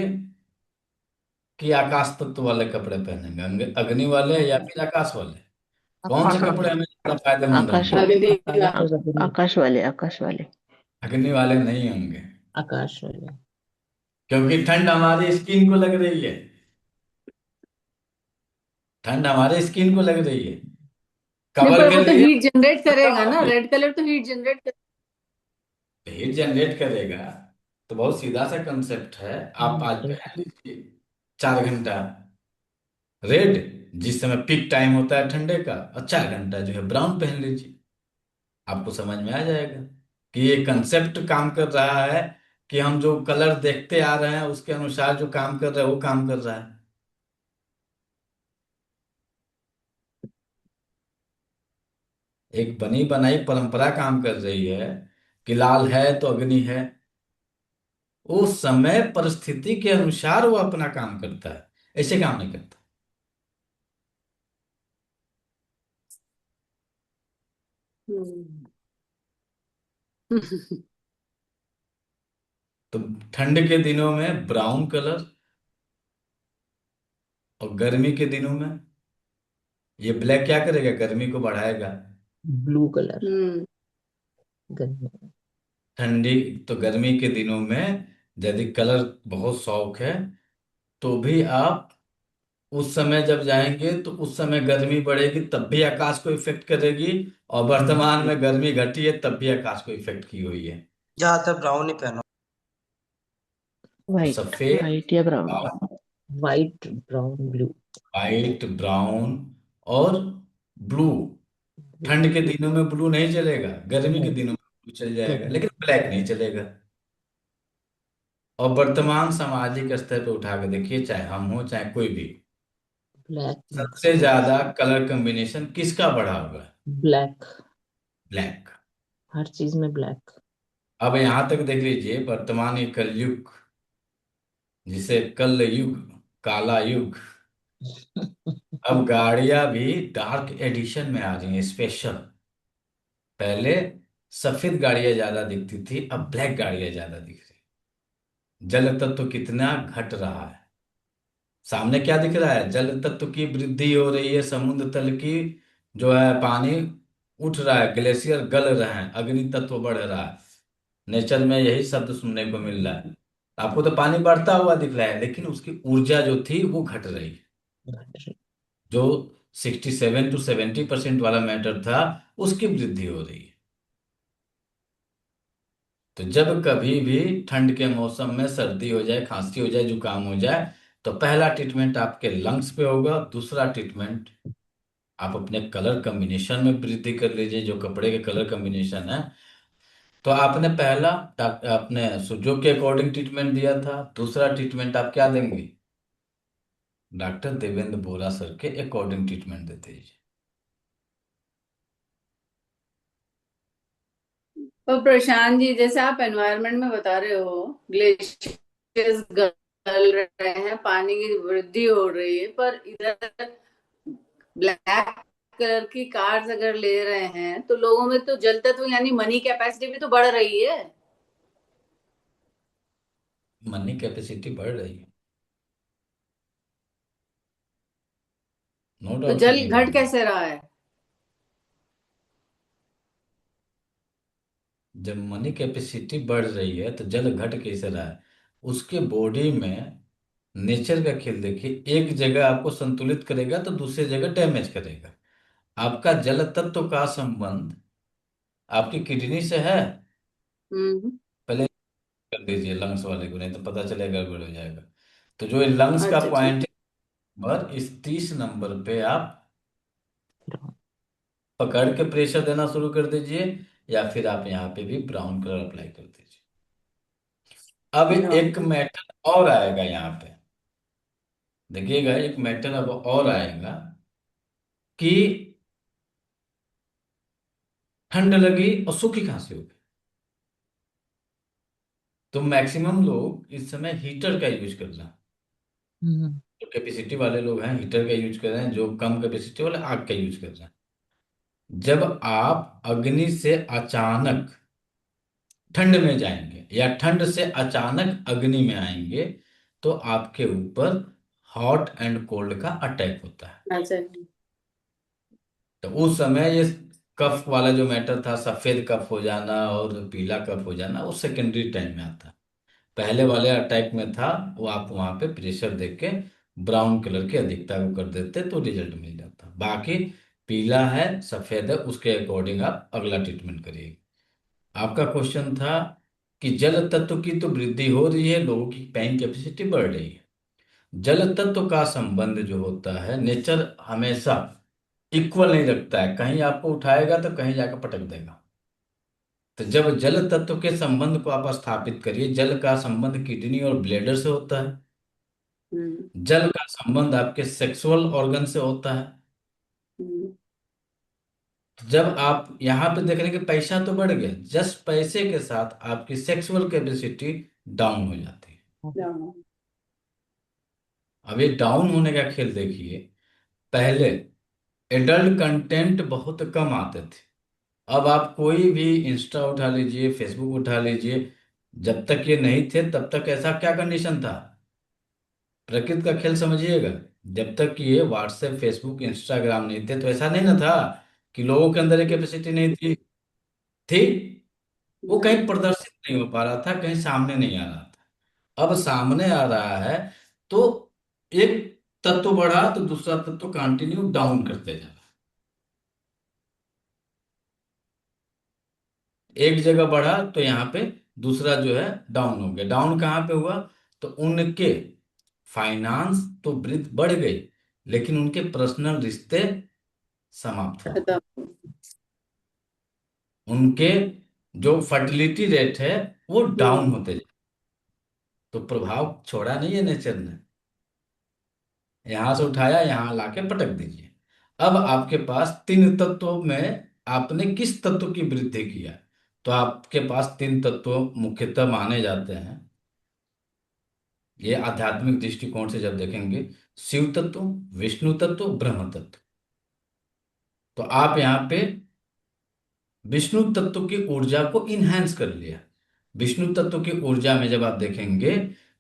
Speaker 1: कि आकाश तत्व वाले कपड़े पहनेंगे, अग्नि वाले या फिर आकाश वाले? कौन से
Speaker 4: आकाश
Speaker 1: कपड़े
Speaker 4: वाले।
Speaker 1: हमें ज्यादा फायदेमंद
Speaker 4: आकाश
Speaker 1: होंगे?
Speaker 4: वाले।
Speaker 3: अग्नि का।
Speaker 4: आकाश वाले।
Speaker 5: आकाश वाले।
Speaker 1: अग्नि वाले नहीं होंगे,
Speaker 4: आकाश वाले।
Speaker 1: क्योंकि ठंड हमारी स्किन को लग रही है। ठंड हमारे स्किन को लग रही है,
Speaker 3: नहीं,
Speaker 1: कवर
Speaker 3: पर वो
Speaker 1: कर
Speaker 3: तो
Speaker 1: लिया।
Speaker 3: हीट जनरेट करेगा ना, रेड कलर तो हीट जनरेट कर।
Speaker 1: हीट जनरेट करेगा, तो बहुत सीधा सा कंसेप्ट है। आप आज पहन लीजिए 4 घंटा रेड, जिस समय पीक टाइम होता है ठंडे का, और 4 घंटा जो है ब्राउन पहन लीजिए। आपको समझ में आ जाएगा कि ये कंसेप्ट काम कर रहा है, कि हम जो कलर देखते आ रहे हैं उसके अनुसार जो काम कर रहा है वो काम कर रहा है। एक बनी बनाई परंपरा काम कर रही है कि लाल है तो अग्नि है। उस समय परिस्थिति के अनुसार वो अपना काम करता है, ऐसे काम नहीं करता।
Speaker 3: हम्म।
Speaker 1: तो ठंड के दिनों में ब्राउन कलर, और गर्मी के दिनों में ये ब्लैक क्या करेगा, गर्मी को बढ़ाएगा।
Speaker 4: Blue colour.
Speaker 3: हम्म।
Speaker 4: गर्मी में।
Speaker 1: ठंडी, तो गर्मी के दिनों में यदि कलर बहुत शौक है, तो भी आप उस समय जब जाएंगे तो उस समय गर्मी बढ़ेगी, तब भी आकाश को इफेक्ट करेगी। और वर्तमान में गर्मी घटी है, तब भी आकाश को इफेक्ट की हुई है।
Speaker 6: ज्यादातर ब्राउन ही पहनो।
Speaker 1: तो
Speaker 5: वाइट
Speaker 1: सफेद,
Speaker 5: वाइट या brown.
Speaker 4: White brown blue.
Speaker 1: White, brown और ब्लू। ठंड के दिनों में ब्लू नहीं चलेगा, गर्मी के
Speaker 4: नहीं।
Speaker 1: दिनों में ब्लू चल जाएगा,
Speaker 4: गर्मी।
Speaker 1: लेकिन ब्लैक नहीं चलेगा। और वर्तमान सामाजिक स्तर पे उठा के देखिए, चाहे हम हो चाहे कोई भी,
Speaker 4: ब्लैक
Speaker 1: सबसे
Speaker 4: मैक्सिमम।
Speaker 1: ज्यादा कलर कॉम्बिनेशन किसका बढ़ा हुआ है?
Speaker 4: ब्लैक।
Speaker 1: ब्लैक।
Speaker 4: हर चीज में ब्लैक।
Speaker 1: अब यहां तक देख लीजिए, वर्तमान ये कलयुग, जिसे कल युग, काला युग, अब गाड़ियां भी डार्क एडिशन में आ रही हैं, स्पेशल। पहले सफेद गाड़ियां ज्यादा दिखती थी, अब ब्लैक गाड़ियां ज्यादा दिख रही। जल तत्व कितना घट रहा है, सामने क्या दिख रहा है? जल तत्व की वृद्धि हो रही है, समुद्र तल की जो है पानी उठ रहा है, ग्लेशियर गल रहे हैं, अग्नि तत्व बढ़ रहा है। नेचर में यही शब्द सुनने को मिल रहा है। आपको तो पानी बढ़ता हुआ दिख रहा है, लेकिन उसकी ऊर्जा जो थी वो घट रही है। जो 67 to 70% वाला मैटर था, उसकी वृद्धि हो रही है। तो जब कभी भी ठंड के मौसम में सर्दी हो जाए, खांसी हो जाए, जुकाम हो जाए, तो पहला ट्रीटमेंट आपके लंग्स पे होगा, दूसरा ट्रीटमेंट आप अपने कलर कॉम्बिनेशन में वृद्धि कर लीजिए, जो कपड़े के कलर कॉम्बिनेशन है। तो आपने पहला अपने सुजो के अकॉर्डिंग ट्रीटमेंट दिया था, दूसरा ट्रीटमेंट आप क्या देंगे? डॉक्टर देवेंद्र बोरा सर के अकॉर्डिंग ट्रीटमेंट देते हैं।
Speaker 3: तो प्रशांत जी, जैसे आप एनवायरनमेंट में बता रहे हो, ग्लेशियर्स गल रहे हैं, पानी की वृद्धि हो रही है, पर इधर ब्लैक कलर की कार्स अगर ले रहे हैं तो लोगों में तो जल तत्व यानी मनी कैपेसिटी भी तो बढ़ रही है।
Speaker 1: मनी कैपेसिटी बढ़ रही है, नो
Speaker 3: तो
Speaker 1: डाउट
Speaker 3: जल
Speaker 1: नहीं
Speaker 3: घट
Speaker 1: बढ़ेगी।
Speaker 3: कैसे रहा है?
Speaker 1: जब मनी कैपेसिटी बढ़ रही है तो जल घट कैसे रहा है? उसके बॉडी में नेचर का खेल देखिए, एक जगह आपको संतुलित करेगा तो दूसरी जगह डैमेज करेगा। आपका जल तत्व का संबंध आपकी किडनी से है।
Speaker 3: हम्म।
Speaker 1: पहले कर दीजिए लंग्स वाले को, नहीं तो पता चलेगा गड़बड़ हो जाएगा। तो जो लंग्स का
Speaker 3: अच्छा, ठीक।
Speaker 1: पॉइंट नंबर, इस 30 नंबर पे आप पकड़ के प्रेशर देना शुरू कर दीजिए, या फिर आप यहाँ पे भी ब्राउन कलर अप्लाई कर दीजिए। अब
Speaker 3: ब्राउन।
Speaker 1: एक मैटर और आएगा यहाँ पे, देखिएगा, एक मैटर अब और आएगा कि ठंड लगी और सूखी खांसी हो गई, तो मैक्सिमम लोग इस समय हीटर का यूज कर रहे हैं।
Speaker 4: हम्म।
Speaker 1: जो कैपेसिटी वाले लोग हैं हीटर का यूज कर रहे हैं, जो कम कैपेसिटी वाले आग का यूज कर रहे हैं। जब आप अग्नि से अचानक ठंड में जाएंगे या ठंड से अचानक अग्नि में आएंगे, तो आपके ऊपर हॉट एंड कोल्ड का अटैक होता है।
Speaker 3: अच्छा।
Speaker 1: तो उस समय ये कफ वाला जो मैटर था, सफेद कफ हो जाना और पीला कफ हो जाना, वो सेकेंडरी टाइम में आता है। पहले वाले अटैक में था, वो आप वहां पे प्रेशर देख के ब्राउन कलर की अधिकता को कर देते तो रिजल्ट मिल जाता। बाकी पीला है सफेद है, उसके अकॉर्डिंग आप अगला ट्रीटमेंट करिए। आपका क्वेश्चन था कि जल तत्व की तो वृद्धि हो रही है, लोगों की पैइंग कैपेसिटी बढ़ रही है। जल तत्व का संबंध जो होता है, नेचर हमेशा इक्वल नहीं रखता है, कहीं आपको उठाएगा तो कहीं जाकर पटक देगा। तो जब जल तत्व के संबंध को आप स्थापित करिए, जल का संबंध किडनी और ब्लैडर से होता है।
Speaker 3: हम्म।
Speaker 1: जल का संबंध आपके सेक्सुअल ऑर्गन से होता है।
Speaker 3: हम्म।
Speaker 1: तो जब आप यहाँ पे देख रहे हैं कि पैसा तो बढ़ गया, जस्ट पैसे के साथ आपकी सेक्सुअल कैपेसिटी डाउन हो जाती है।
Speaker 3: जाओ।
Speaker 1: अब ये डाउन होने का खेल देखिए। पहले एडल्ट कंटेंट बहुत कम आते थे। अब आप कोई भी इंस्टा उठा लीजिए, फेसबुक उठा लीजिए, जब तक ये नहीं थे तब तक ऐसा क्या कंडीशन था। प्रकृति का खेल समझिएगा। जब तक कि ये व्हाट्सएप फेसबुक इंस्टाग्राम नहीं थे तो ऐसा नहीं ना था कि लोगों के अंदर ये कैपेसिटी नहीं थी। थी। वो कहीं
Speaker 3: नहीं।
Speaker 1: प्रदर्शित नहीं हो पा रहा था, कहीं सामने नहीं आ रहा था। अब सामने आ रहा है, तो एक तत्व बढ़ा तो दूसरा तत्व कंटिन्यू डाउन करते जा रहा है। एक जगह बढ़ा तो यहाँ पे दूसरा जो है डाउन हो गया। डाउन कहाँ पे हुआ? तो उनके फाइनेंस तो वृद्धि बढ़ गई, लेकिन उनके पर्सनल रिश्ते समाप्त हो गए।
Speaker 3: खत्म।
Speaker 1: उनके जो फर्टिलिटी रेट है वो
Speaker 3: हम्म।
Speaker 1: डाउन होते जाए। तो प्रभाव छोड़ा नहीं है नेचर ने, यहां से उठाया यहां लाके पटक दीजिए। अब आपके पास तीन तत्वों में आपने किस तत्व की वृद्धि किया? तो आपके पास तीन तत्व मुख्यतः माने जाते हैं। ये आध्यात्मिक दृष्टिकोण से जब देखेंगे, शिव तत्व, विष्णु तत्व, ब्रह्म तत्व। तो आप यहाँ पे विष्णु तत्व की ऊर्जा को इनहेंस कर लिया। विष्णु तत्व की ऊर्जा में जब आप देखेंगे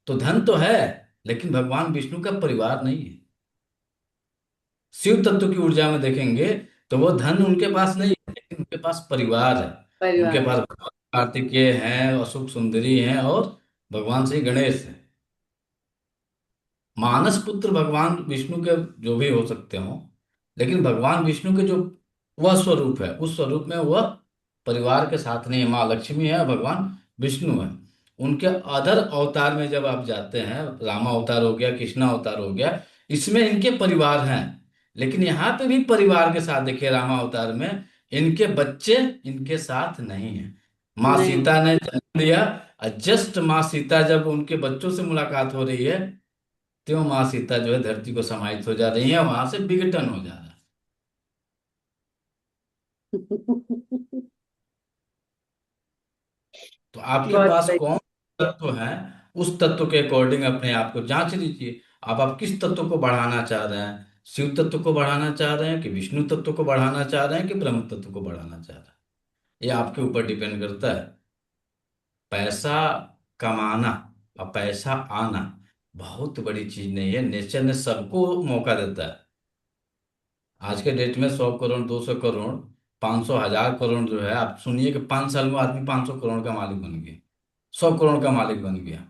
Speaker 1: तो धन तो है, लेकिन भगवान विष्णु का परिवार नहीं है। शिव तत्व की ऊर्जा में देखेंगे तो वो धन उनके पास नहीं है, लेकिन उनके पास परिवार है। उनके
Speaker 3: परिवार।
Speaker 1: पास भगवान कार्तिकेय हैं, अशोक सुंदरी हैं और भगवान श्री गणेश हैं। मानस पुत्र भगवान विष्णु के जो भी हो सकते हो, लेकिन भगवान विष्णु के जो वह स्वरूप है, उस स्वरूप में वह परिवार के साथ नहीं है। माँ लक्ष्मी है, भगवान विष्णु है। उनके अदर अवतार में जब आप जाते हैं, रामा अवतार हो गया, कृष्णा अवतार हो गया, इसमें इनके परिवार हैं। लेकिन यहाँ पे भी परिवार के साथ देखिए, रामा अवतार में इनके बच्चे इनके साथ नहीं है। माँ
Speaker 3: नहीं।
Speaker 1: सीता ने जन्म लिया, जस्ट माँ सीता जब उनके बच्चों से मुलाकात हो रही है, त्यों माँ सीता जो है धरती को समाहित हो जा रही है, वहां से विघटन हो जा रहा है। तो आपके
Speaker 3: बहुत
Speaker 1: पास
Speaker 3: सही।
Speaker 1: कौन तत्व है, उस तत्व के अकॉर्डिंग अपने आप को जांच लीजिए। आप किस तत्व को बढ़ाना चाह रहे हैं? शिव तत्व को बढ़ाना चाह रहे हैं कि विष्णु तत्व को बढ़ाना चाह रहे हैं कि ब्रह्म तत्व को बढ़ाना चाह रहे हैं? ये आपके ऊपर डिपेंड करता है। पैसा कमाना और पैसा आना बहुत बड़ी चीज नहीं है, नेचर ने सबको मौका देता है। आज के डेट में 100 करोड़, 200 करोड़, 500, 1000 करोड़ जो है, आप सुनिए कि 5 साल में आदमी 500 करोड़ का मालिक बन गया, 100 करोड़ का मालिक बन गया।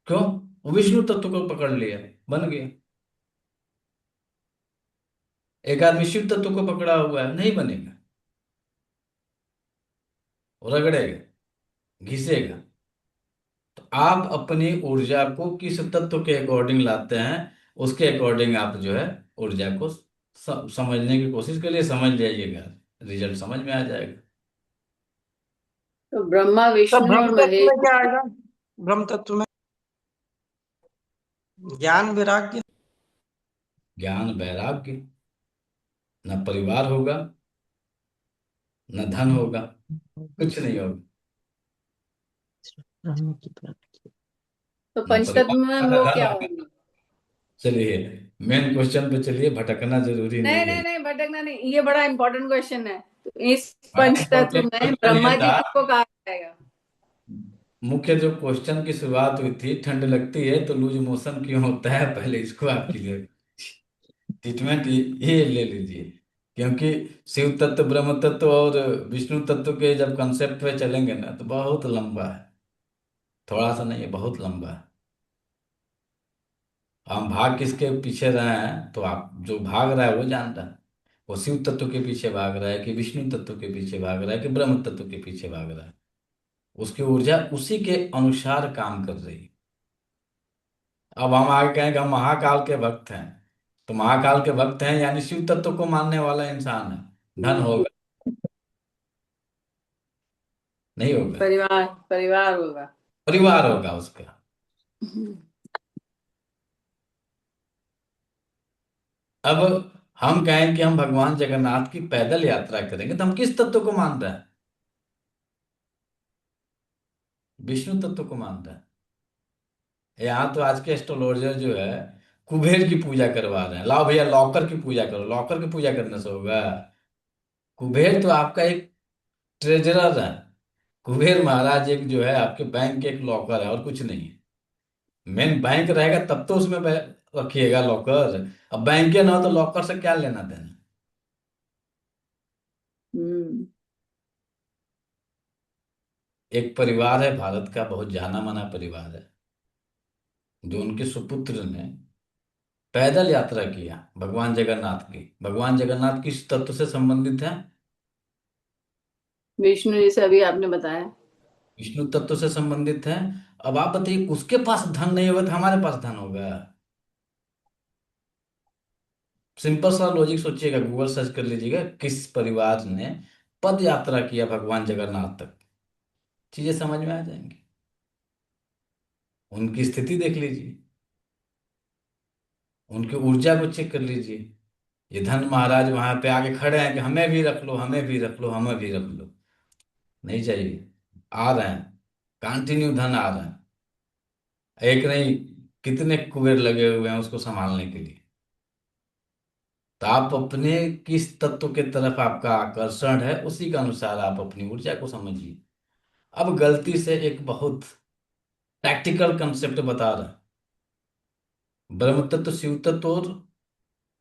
Speaker 1: क्यों? वो विष्णु तत्व को पकड़ लिया, बन गया। एक आदमी शिव तत्व को पकड़ा हुआ है, नहीं बनेगा, वो रगड़ेगा, घिसेगा। तो आप अपनी ऊर्जा को किस तत्व के अकॉर्डिंग लाते हैं, उसके अकॉर्डिंग आप जो है ऊर्जा को समझने की कोशिश करिए, समझ जाइएगा, रिजल्ट समझ में आ जाएगा।
Speaker 3: तो ब्रह्मा
Speaker 6: तो
Speaker 3: विष्णु और
Speaker 6: ब्रह्म तत्व में
Speaker 3: महेश।
Speaker 6: क्या आएगा? ब्रह्म तत्व में ज्ञान वैराग्य।
Speaker 1: ज्ञान वैराग्य, न परिवार होगा, न धन होगा, कुछ नहीं होगा।
Speaker 4: ब्रह्म की प्राप्ति।
Speaker 3: तो
Speaker 1: ना
Speaker 3: पंचतत्व में
Speaker 1: परिवार
Speaker 3: वो
Speaker 1: ना धन
Speaker 3: क्या
Speaker 1: होगा।
Speaker 3: होंगे?
Speaker 1: चलिए, मेन क्वेश्चन पे चलिए, भटकना जरूरी
Speaker 3: नहीं
Speaker 1: नहीं है।
Speaker 3: नहीं नहीं, भटकना नहीं, ये बड़ा इंपॉर्टेंट क्वेश्चन है। तो इस
Speaker 1: बड़ा
Speaker 3: पंचतत्व
Speaker 1: इंपॉर्टेंट
Speaker 3: में
Speaker 1: क्वेश्चन ये
Speaker 3: ब्रह्मा जी
Speaker 1: था।
Speaker 3: किसको कहा जाएगा?
Speaker 1: मुख्य जो क्वेश्चन की शुरुआत हुई थी, ठंड लगती है तो लूज मोशन क्यों होता है, पहले इसको आप क्लियर ट्रीटमेंट ये ले लीजिए। क्योंकि शिव तत्व, ब्रह्म तत्व और विष्णु तत्व के जब कंसेप्ट पे चलेंगे ना तो बहुत लंबा है। थोड़ा सा नहीं है, बहुत लंबा है। हम भाग किसके पीछे रहे हैं तो आप जो भाग रहा है वो जान रहा है। वो शिव तत्व के पीछे भाग रहा है कि विष्णु तत्व के पीछे भाग रहा है कि ब्रह्म तत्व के पीछे भाग रहा है। उसकी ऊर्जा उसी के अनुसार काम कर रही है। अब हम आगे कहें कि हम महाकाल के भक्त हैं, तो महाकाल के भक्त हैं यानी शिव तत्व को मानने वाला इंसान है। धन होगा? नहीं होगा।
Speaker 3: परिवार, परिवार होगा।
Speaker 1: परिवार होगा उसका। अब हम कहें कि हम भगवान जगन्नाथ की पैदल यात्रा करेंगे तो हम किस तत्व को मान रहे हैं? विष्णु तत्व को मान रहे हैं। यहाँ तो आज के एस्ट्रोलॉजर जो है कुबेर की पूजा करवा रहे हैं, लाओ भैया लॉकर की पूजा करो। लॉकर की पूजा करने से होगा? कुबेर तो आपका एक ट्रेजरर है। कुबेर महाराज एक जो है आपके बैंक के एक लॉकर है और कुछ नहीं है। मेन बैंक रहेगा तब तो उसमें रखिएगा लॉकर। अब बैंक ना हो तो लॉकर से क्या लेना देना।
Speaker 3: हम्म।
Speaker 1: एक परिवार है भारत का, बहुत जाना माना परिवार है, जो उनके सुपुत्र ने पैदल यात्रा किया भगवान जगन्नाथ की। भगवान जगन्नाथ किस तत्व से संबंधित है?
Speaker 3: विष्णु जी से अभी आपने बताया।
Speaker 1: विष्णु तत्व से संबंधित है। अब आप बताइए, उसके पास धन नहीं होगा तो हमारे पास धन होगा? सिंपल सा लॉजिक सोचिएगा, गूगल सर्च कर लीजिएगा किस परिवार ने पद यात्रा किया भगवान जगन्नाथ तक, चीजें समझ में आ जाएंगी। उनकी स्थिति देख लीजिए, उनकी ऊर्जा को चेक कर लीजिए। ये धन महाराज वहां पे आके खड़े हैं कि हमें भी रख लो, हमें भी रख लो, हमें भी रख लो। नहीं चाहिए। आ रहे हैं, कंटिन्यू धन आ रहे हैं। एक नहीं, कितने कुबेर लगे हुए हैं उसको संभालने के लिए। तो आप अपने किस तत्व के तरफ आपका आकर्षण है उसी के अनुसार आप अपनी ऊर्जा को समझिए। अब गलती से एक बहुत प्रैक्टिकल कंसेप्ट बता रहा है। ब्रह्म तत्व, शिव तत्व और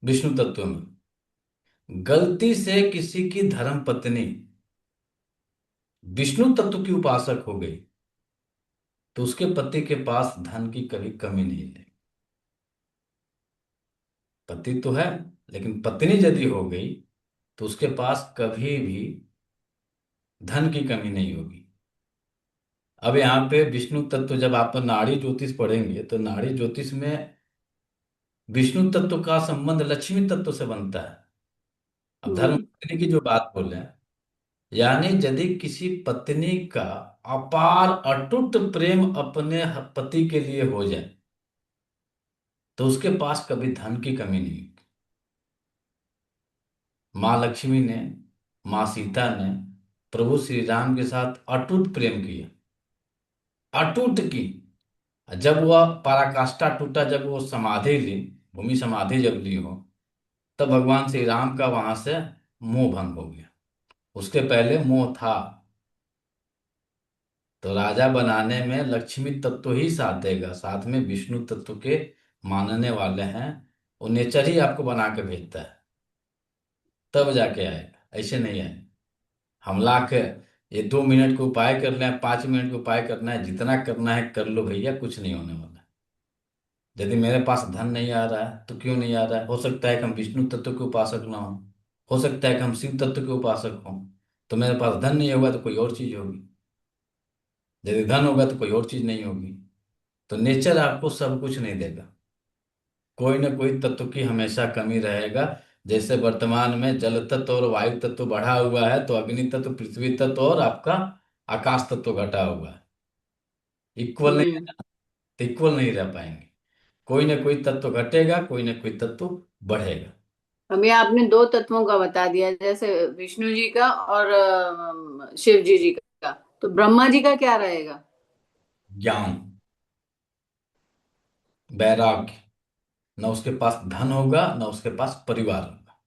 Speaker 1: विष्णु तत्व में गलती से किसी की धर्म पत्नी विष्णु तत्व की उपासक हो गई तो उसके पति के पास धन की कभी कमी नहीं है। पति तो है, लेकिन पत्नी यदि हो गई तो उसके पास कभी भी धन की कमी नहीं होगी। अब यहाँ पे विष्णु तत्व, जब आप नाड़ी ज्योतिष पढ़ेंगे तो नाड़ी ज्योतिष में विष्णु तत्व का संबंध लक्ष्मी तत्व से बनता है। अब धर्म
Speaker 3: हम्म।
Speaker 1: पत्नी की जो बात बोले, यानी यदि किसी पत्नी का अपार अटूट प्रेम अपने पति के लिए हो जाए तो उसके पास कभी धन की कमी नहीं होगी। माँ लक्ष्मी ने, माँ सीता ने प्रभु श्री राम के साथ अटूट प्रेम किया, अटूट की। जब वह पराकाष्ठा टूटा, जब वो समाधि ली, भूमि समाधि जब ली हो, तब भगवान श्री राम का वहां से मोह भंग हो गया। उसके पहले मोह था। तो राजा बनाने में लक्ष्मी तत्व ही साथ देगा, साथ में विष्णु तत्व के मानने वाले हैं। वो नेचर ही आपको बना के भेजता है, तब जाके आएगा, ऐसे नहीं आए। हम ला के ये 2 मिनट का उपाय कर लें, 5 मिनट का उपाय करना है, जितना करना है कर लो भैया, कुछ नहीं होने वाला। यदि मेरे पास धन नहीं आ रहा है तो क्यों नहीं आ रहा है? हो सकता है कि हम विष्णु तत्व के उपासक ना हो सकता है कि हम शिव तत्व के उपासक हों। तो मेरे पास धन नहीं होगा तो कोई और चीज होगी, यदि धन होगा तो कोई और चीज नहीं होगी। तो नेचर आपको सब कुछ नहीं देगा, कोई ना कोई तत्व की हमेशा कमी रहेगा। जैसे वर्तमान में जल तत्व और वायु तत्व बढ़ा हुआ है तो अग्नि तत्व, पृथ्वी तत्व और आपका आकाश तत्व घटा हुआ है। इक्वल नहीं,
Speaker 3: हम्म।
Speaker 1: इक्वल नहीं रह पाएंगे। कोई ना कोई तत्व घटेगा, कोई ना कोई तत्व बढ़ेगा।
Speaker 3: अभी आपने दो तत्वों का बता दिया, जैसे विष्णु जी का और शिव जी का। तो ब्रह्मा जी का क्या रहेगा?
Speaker 1: ज्ञान। वैराग्य। न उसके पास धन होगा, न उसके पास परिवार होगा।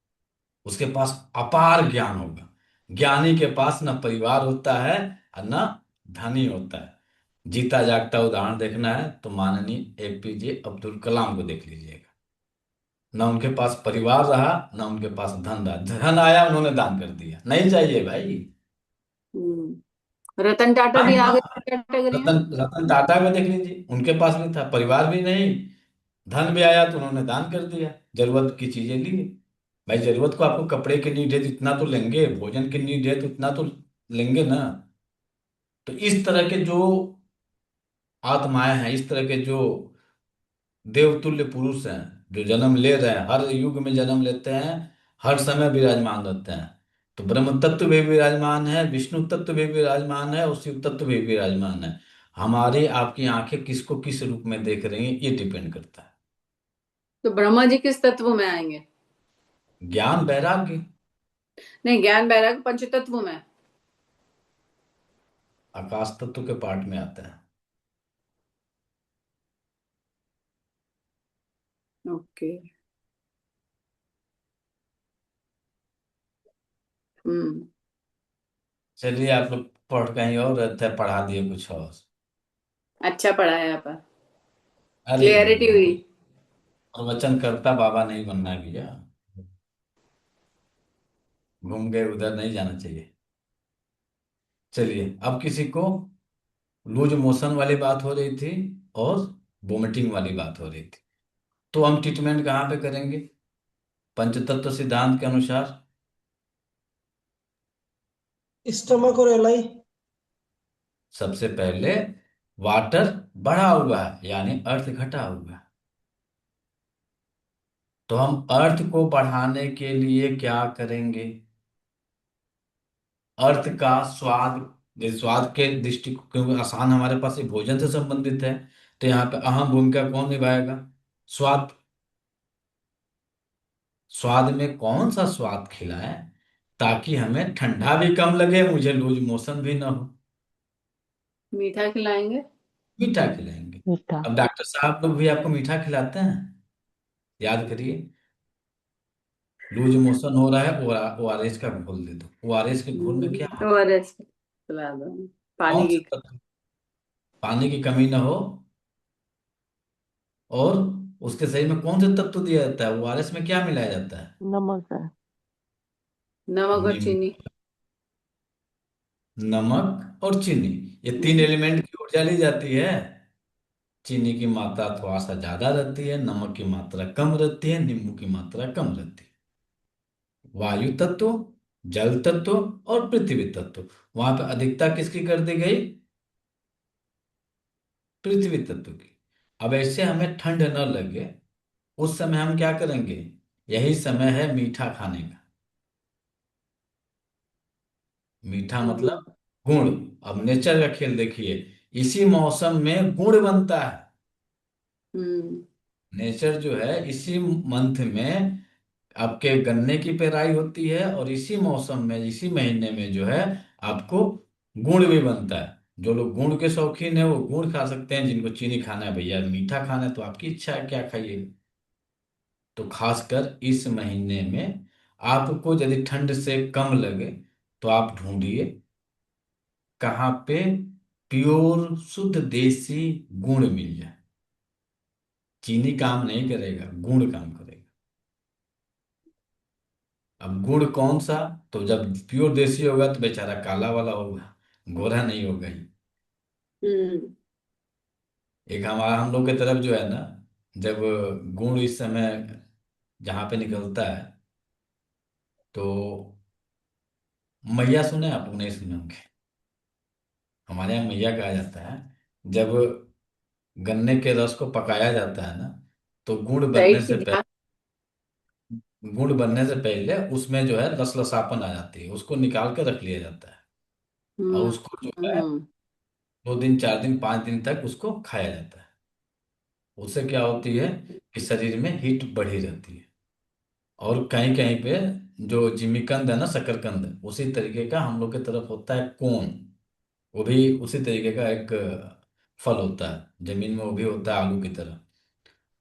Speaker 1: उसके पास अपार ज्ञान होगा। ज्ञानी के पास न परिवार होता है और न धन ही होता है। जीता जागता उदाहरण देखना है तो माननीय एपीजे अब्दुल कलाम को देख लीजिएगा। न उनके पास परिवार रहा, न उनके पास धन रहा। धन आया उन्होंने दान कर दिया, नहीं चाहिए भाई।
Speaker 3: रतन टाटा
Speaker 1: हाँ
Speaker 3: भी आ
Speaker 1: ना।
Speaker 3: गए कैटेगरी में।
Speaker 1: रतन रतन टाटा को देख लीजिए, उनके पास भी था, परिवार भी नहीं, धन भी आया तो उन्होंने दान कर दिया, जरूरत की चीजें ली। भाई जरूरत को आपको कपड़े की नीड है तो इतना तो लेंगे, भोजन की नीड है तो इतना तो लेंगे ना। तो इस तरह के जो आत्माएं हैं, इस तरह के जो देवतुल्य पुरुष हैं, जो जन्म ले रहे हैं, हर युग में जन्म लेते हैं, हर समय विराजमान रहते हैं। तो ब्रह्म तत्व भी विराजमान है, विष्णु तत्व भी विराजमान है और शिव तत्व भी विराजमान है। हमारी आपकी आंखें किसको किस रूप में देख रही हैं ये डिपेंड करता है।
Speaker 3: तो ब्रह्मा जी किस तत्व में आएंगे?
Speaker 1: ज्ञान वैराग्य।
Speaker 3: नहीं, ज्ञान वैराग्य पंच तत्व में।
Speaker 1: आकाश तत्व के पार्ट में आता है।
Speaker 3: ओके। हम्म।
Speaker 1: चलिए आप लोग पढ़ कहीं और रहते हैं, पढ़ा दिए कुछ और।
Speaker 3: अच्छा पढ़ा है आप।
Speaker 1: अरे
Speaker 3: क्लियरिटी हुई।
Speaker 1: प्रवचन करता बाबा नहीं बनना है भैया। घूम गए उधर नहीं जाना चाहिए। चलिए, अब किसी को लूज मोशन वाली बात हो रही थी और वोमिटिंग वाली बात हो रही थी, तो हम ट्रीटमेंट कहाँ पे करेंगे पंचतत्व सिद्धांत के अनुसार?
Speaker 6: स्टमक और एलाई।
Speaker 1: सबसे पहले वाटर बढ़ा हुआ है यानी अर्थ घटा हुआ है, तो हम अर्थ को बढ़ाने के लिए क्या करेंगे? अर्थ का स्वाद, जैसे स्वाद के दृष्टि, क्योंकि आसान हमारे पास ये भोजन से संबंधित है, तो यहाँ पे अहम भूमिका कौन निभाएगा? स्वाद। स्वाद में कौन सा स्वाद खिलाएं ताकि हमें ठंडा भी कम लगे, मुझे लूज मोशन भी ना हो?
Speaker 3: मीठा खिलाएंगे।
Speaker 1: मीठा खिलाएंगे।
Speaker 4: मीठा।
Speaker 1: अब डॉक्टर साहब लोग भी आपको मीठा खिलाते हैं? याद करिए, लूज मोशन हो रहा है, ओआरएस का घोल दे दो। ओआरएस के घोल में क्या होता है?
Speaker 3: ओआरएस खिला दो। पानी
Speaker 1: कौन
Speaker 3: की।
Speaker 1: से तत्व, पानी की कमी ना हो, और उसके सही में कौन से तत्व दिया जाता है? ओआरएस में क्या मिलाया जाता है?
Speaker 4: नमक है।
Speaker 3: नमक और
Speaker 1: नींबू,
Speaker 3: चीनी।
Speaker 1: नमक और चीनी, ये तीन
Speaker 3: हम्म।
Speaker 1: एलिमेंट की ऊर्जा ली जाती है। चीनी की मात्रा थोड़ा सा ज्यादा रहती है, नमक की मात्रा कम रहती है, नींबू की मात्रा कम रहती है। वायु तत्व, जल तत्व और पृथ्वी तत्व, वहां पे अधिकता किसकी कर दी गई? पृथ्वी तत्व की। अब ऐसे हमें ठंड न लगे उस समय हम क्या करेंगे? यही समय है मीठा खाने का। मीठा
Speaker 3: हम्म।
Speaker 1: मतलब गुण। अब नेचर का खेल देखिए, इसी मौसम में गुड़ बनता है।
Speaker 3: हम्म।
Speaker 1: नेचर जो है इसी मंथ में आपके गन्ने की पेराई होती है, और इसी मौसम में, इसी महीने में जो है आपको गुड़ भी बनता है। जो लोग गुड़ के शौकीन है वो गुड़ खा सकते हैं, जिनको चीनी खाना है भैया मीठा खाना है, तो आपकी इच्छा है क्या खाइए। तो खासकर इस महीने में आपको यदि ठंड से कम लगे तो आप ढूंढिए कहाँ पे प्योर शुद्ध देसी गुड़ मिल जाए। चीनी काम नहीं करेगा, गुड़ काम करेगा। अब गुड़ कौन सा? तो जब प्योर देसी होगा तो बेचारा काला वाला होगा, गोरा नहीं होगा ही।
Speaker 3: हम्म।
Speaker 1: एक हमारा, हम लोग की तरफ जो है ना, जब गुड़ इस समय जहाँ पे निकलता है, तो मैया सुने आप लोग? नहीं सुने होंगे। हमारे यहाँ मैया कहा जाता है। जब गन्ने के रस को पकाया जाता है ना, तो
Speaker 3: राइट की ध्यान।
Speaker 1: गुड़ बनने से पहले उसमें जो है लसलसापन आ जाती है, उसको निकाल के रख लिया जाता है। और
Speaker 3: हम्म।
Speaker 1: उसको जो है
Speaker 3: हम्म।
Speaker 1: 2 दिन 4 दिन 5 दिन तक उसको खाया जाता है। उससे क्या होती है कि शरीर में हीट बढ़ी रहती है। और कहीं कहीं पे जो जिमीकंद है ना, शकरकंद, उसी तरीके का हम लोग की तरफ होता है कोन। वो भी उसी तरीके का एक फल होता है, जमीन में वो भी होता है आलू की तरह।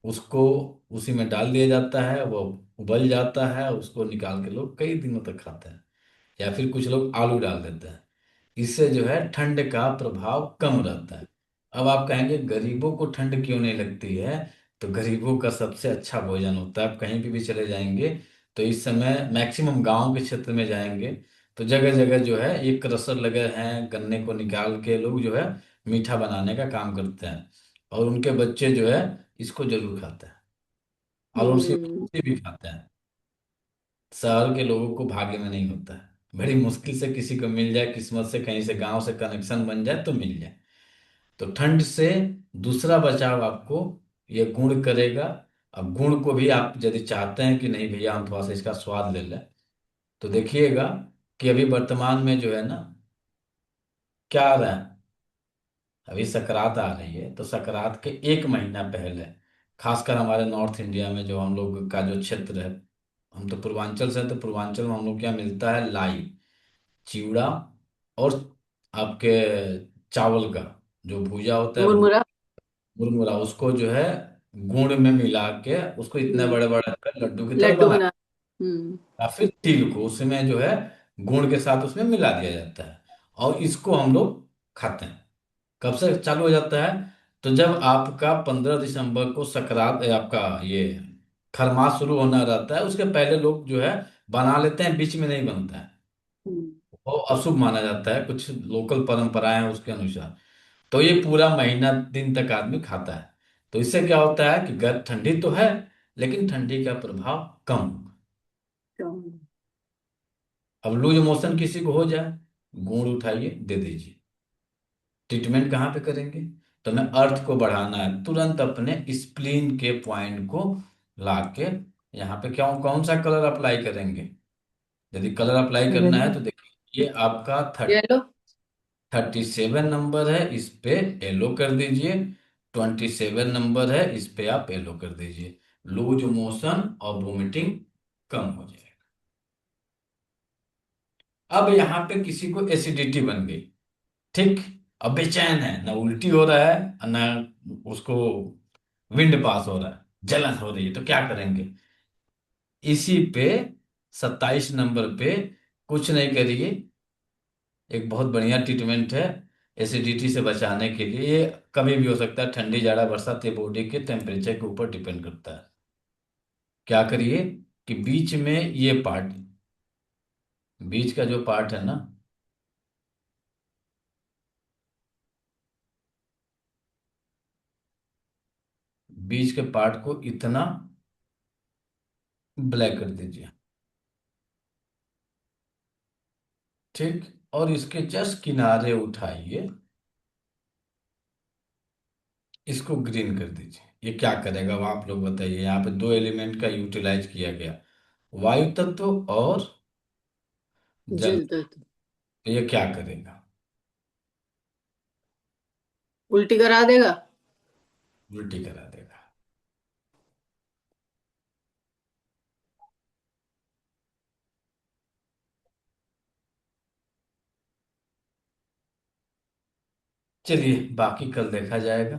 Speaker 1: उसको उसी में डाल दिया जाता है, वो उबल जाता है, उसको निकाल के लोग कई दिनों तक खाते हैं। या फिर कुछ लोग आलू डाल देते हैं। इससे जो है ठंड का प्रभाव कम रहता है। अब आप कहेंगे गरीबों को ठंड क्यों नहीं लगती है? तो गरीबों का सबसे अच्छा भोजन होता है। आप कहीं भी चले जाएंगे तो इस समय मैक्सिमम गांव के क्षेत्र में जाएंगे तो जगह जगह जो है ये क्रशर लगे हैं, गन्ने को निकाल के लोग जो है मीठा बनाने का काम करते हैं। और उनके बच्चे जो है इसको जरूर खाते हैं और उसकी
Speaker 3: हम्म।
Speaker 1: बच्चे भी खाते हैं। शहर के लोगों को भाग्य में नहीं होता है, बड़ी मुश्किल से किसी को मिल जाए, किस्मत से कहीं से गांव से कनेक्शन बन जाए तो मिल जाए। तो ठंड से दूसरा बचाव आपको ये गुड़ करेगा। अब गुड़ को भी आप यदि चाहते हैं कि नहीं भैया हम थोड़ा सा इसका स्वाद ले लें, तो देखिएगा कि अभी वर्तमान में जो है ना, क्या आ रहा है, अभी सकरात आ रही है तो सकरात के एक महीना पहले, खासकर हमारे नॉर्थ इंडिया में जो हम लोग का जो क्षेत्र है, हम तो पूर्वांचल से हैं, तो पूर्वांचल में हम लोग क्या मिलता है, लाई, चिवड़ा, और आपके चावल का जो भूजा होता है,
Speaker 3: मुरमुरा।
Speaker 1: मुरमुरा, उसको जो है गुड़ में मिला के उसको इतने
Speaker 3: हम्म।
Speaker 1: बड़े बड़े कर लड्डू की तरह
Speaker 3: लड्डू
Speaker 1: बना,
Speaker 3: बना। हम्म।
Speaker 1: या फिर तिल को उसमें जो है गुड़ के साथ उसमें मिला दिया जाता है और इसको हम लोग खाते हैं। कब से चालू हो जाता है? तो जब आपका 15 दिसंबर को सकरात आपका ये खरमास शुरू होना रहता है, उसके पहले लोग जो है बना लेते हैं, बीच में नहीं बनता है।
Speaker 3: हम्म।
Speaker 1: वो अशुभ माना जाता है, कुछ लोकल परंपराएं हैं उसके अनुसार। तो ये पूरा महीना दिन तक आदमी खाता है। तो इससे क्या होता है कि गर्म ठंडी तो है लेकिन ठंडी का प्रभाव कम होगा।
Speaker 3: तो
Speaker 1: अब लूज मोशन किसी को हो जाए, गुड़ उठाइए दे दीजिए। ट्रीटमेंट कहाँ पे करेंगे? तो हमें अर्थ को बढ़ाना है, तुरंत अपने स्प्लीन के पॉइंट को लाके यहाँ पे क्या कौन सा कलर अप्लाई करेंगे? यदि कलर अप्लाई करना है
Speaker 2: येलो।
Speaker 1: तो देखिए ये आपका
Speaker 3: येलो।
Speaker 1: 37 नंबर है, इस पे येलो कर दीजिए। 27 नंबर है, इस पे आप येलो कर दीजिए। लूज मोशन और वोमिटिंग कम हो जाएगा। अब यहाँ पे किसी को एसिडिटी बन गई, ठीक, अब बेचैन है, ना उल्टी हो रहा है और ना उसको विंड पास हो रहा है, जलन हो रही है, तो क्या करेंगे? इसी पे 27 नंबर पे कुछ नहीं करिए, एक बहुत बढ़िया ट्रीटमेंट है एसिडिटी से बचाने के लिए। ये कभी भी हो सकता है, ठंडी जाड़ा बरसात, ये बॉडी के टेम्परेचर के ऊपर डिपेंड करता है। क्या करिए कि बीच में ये पार्ट, बीच का जो पार्ट है ना, बीच के पार्ट को इतना ब्लैक कर दीजिए, ठीक, और इसके जस्ट किनारे उठाइए, इसको ग्रीन कर दीजिए। ये क्या करेगा, अब आप लोग बताइए। यहाँ पे दो एलिमेंट का यूटिलाइज किया गया, वायु तत्व और जल।
Speaker 3: जल तत्व।
Speaker 1: तो ये क्या करेगा?
Speaker 3: उल्टी करा देगा।
Speaker 1: उल्टी करा देगा। चलिए बाकी कल देखा जाएगा।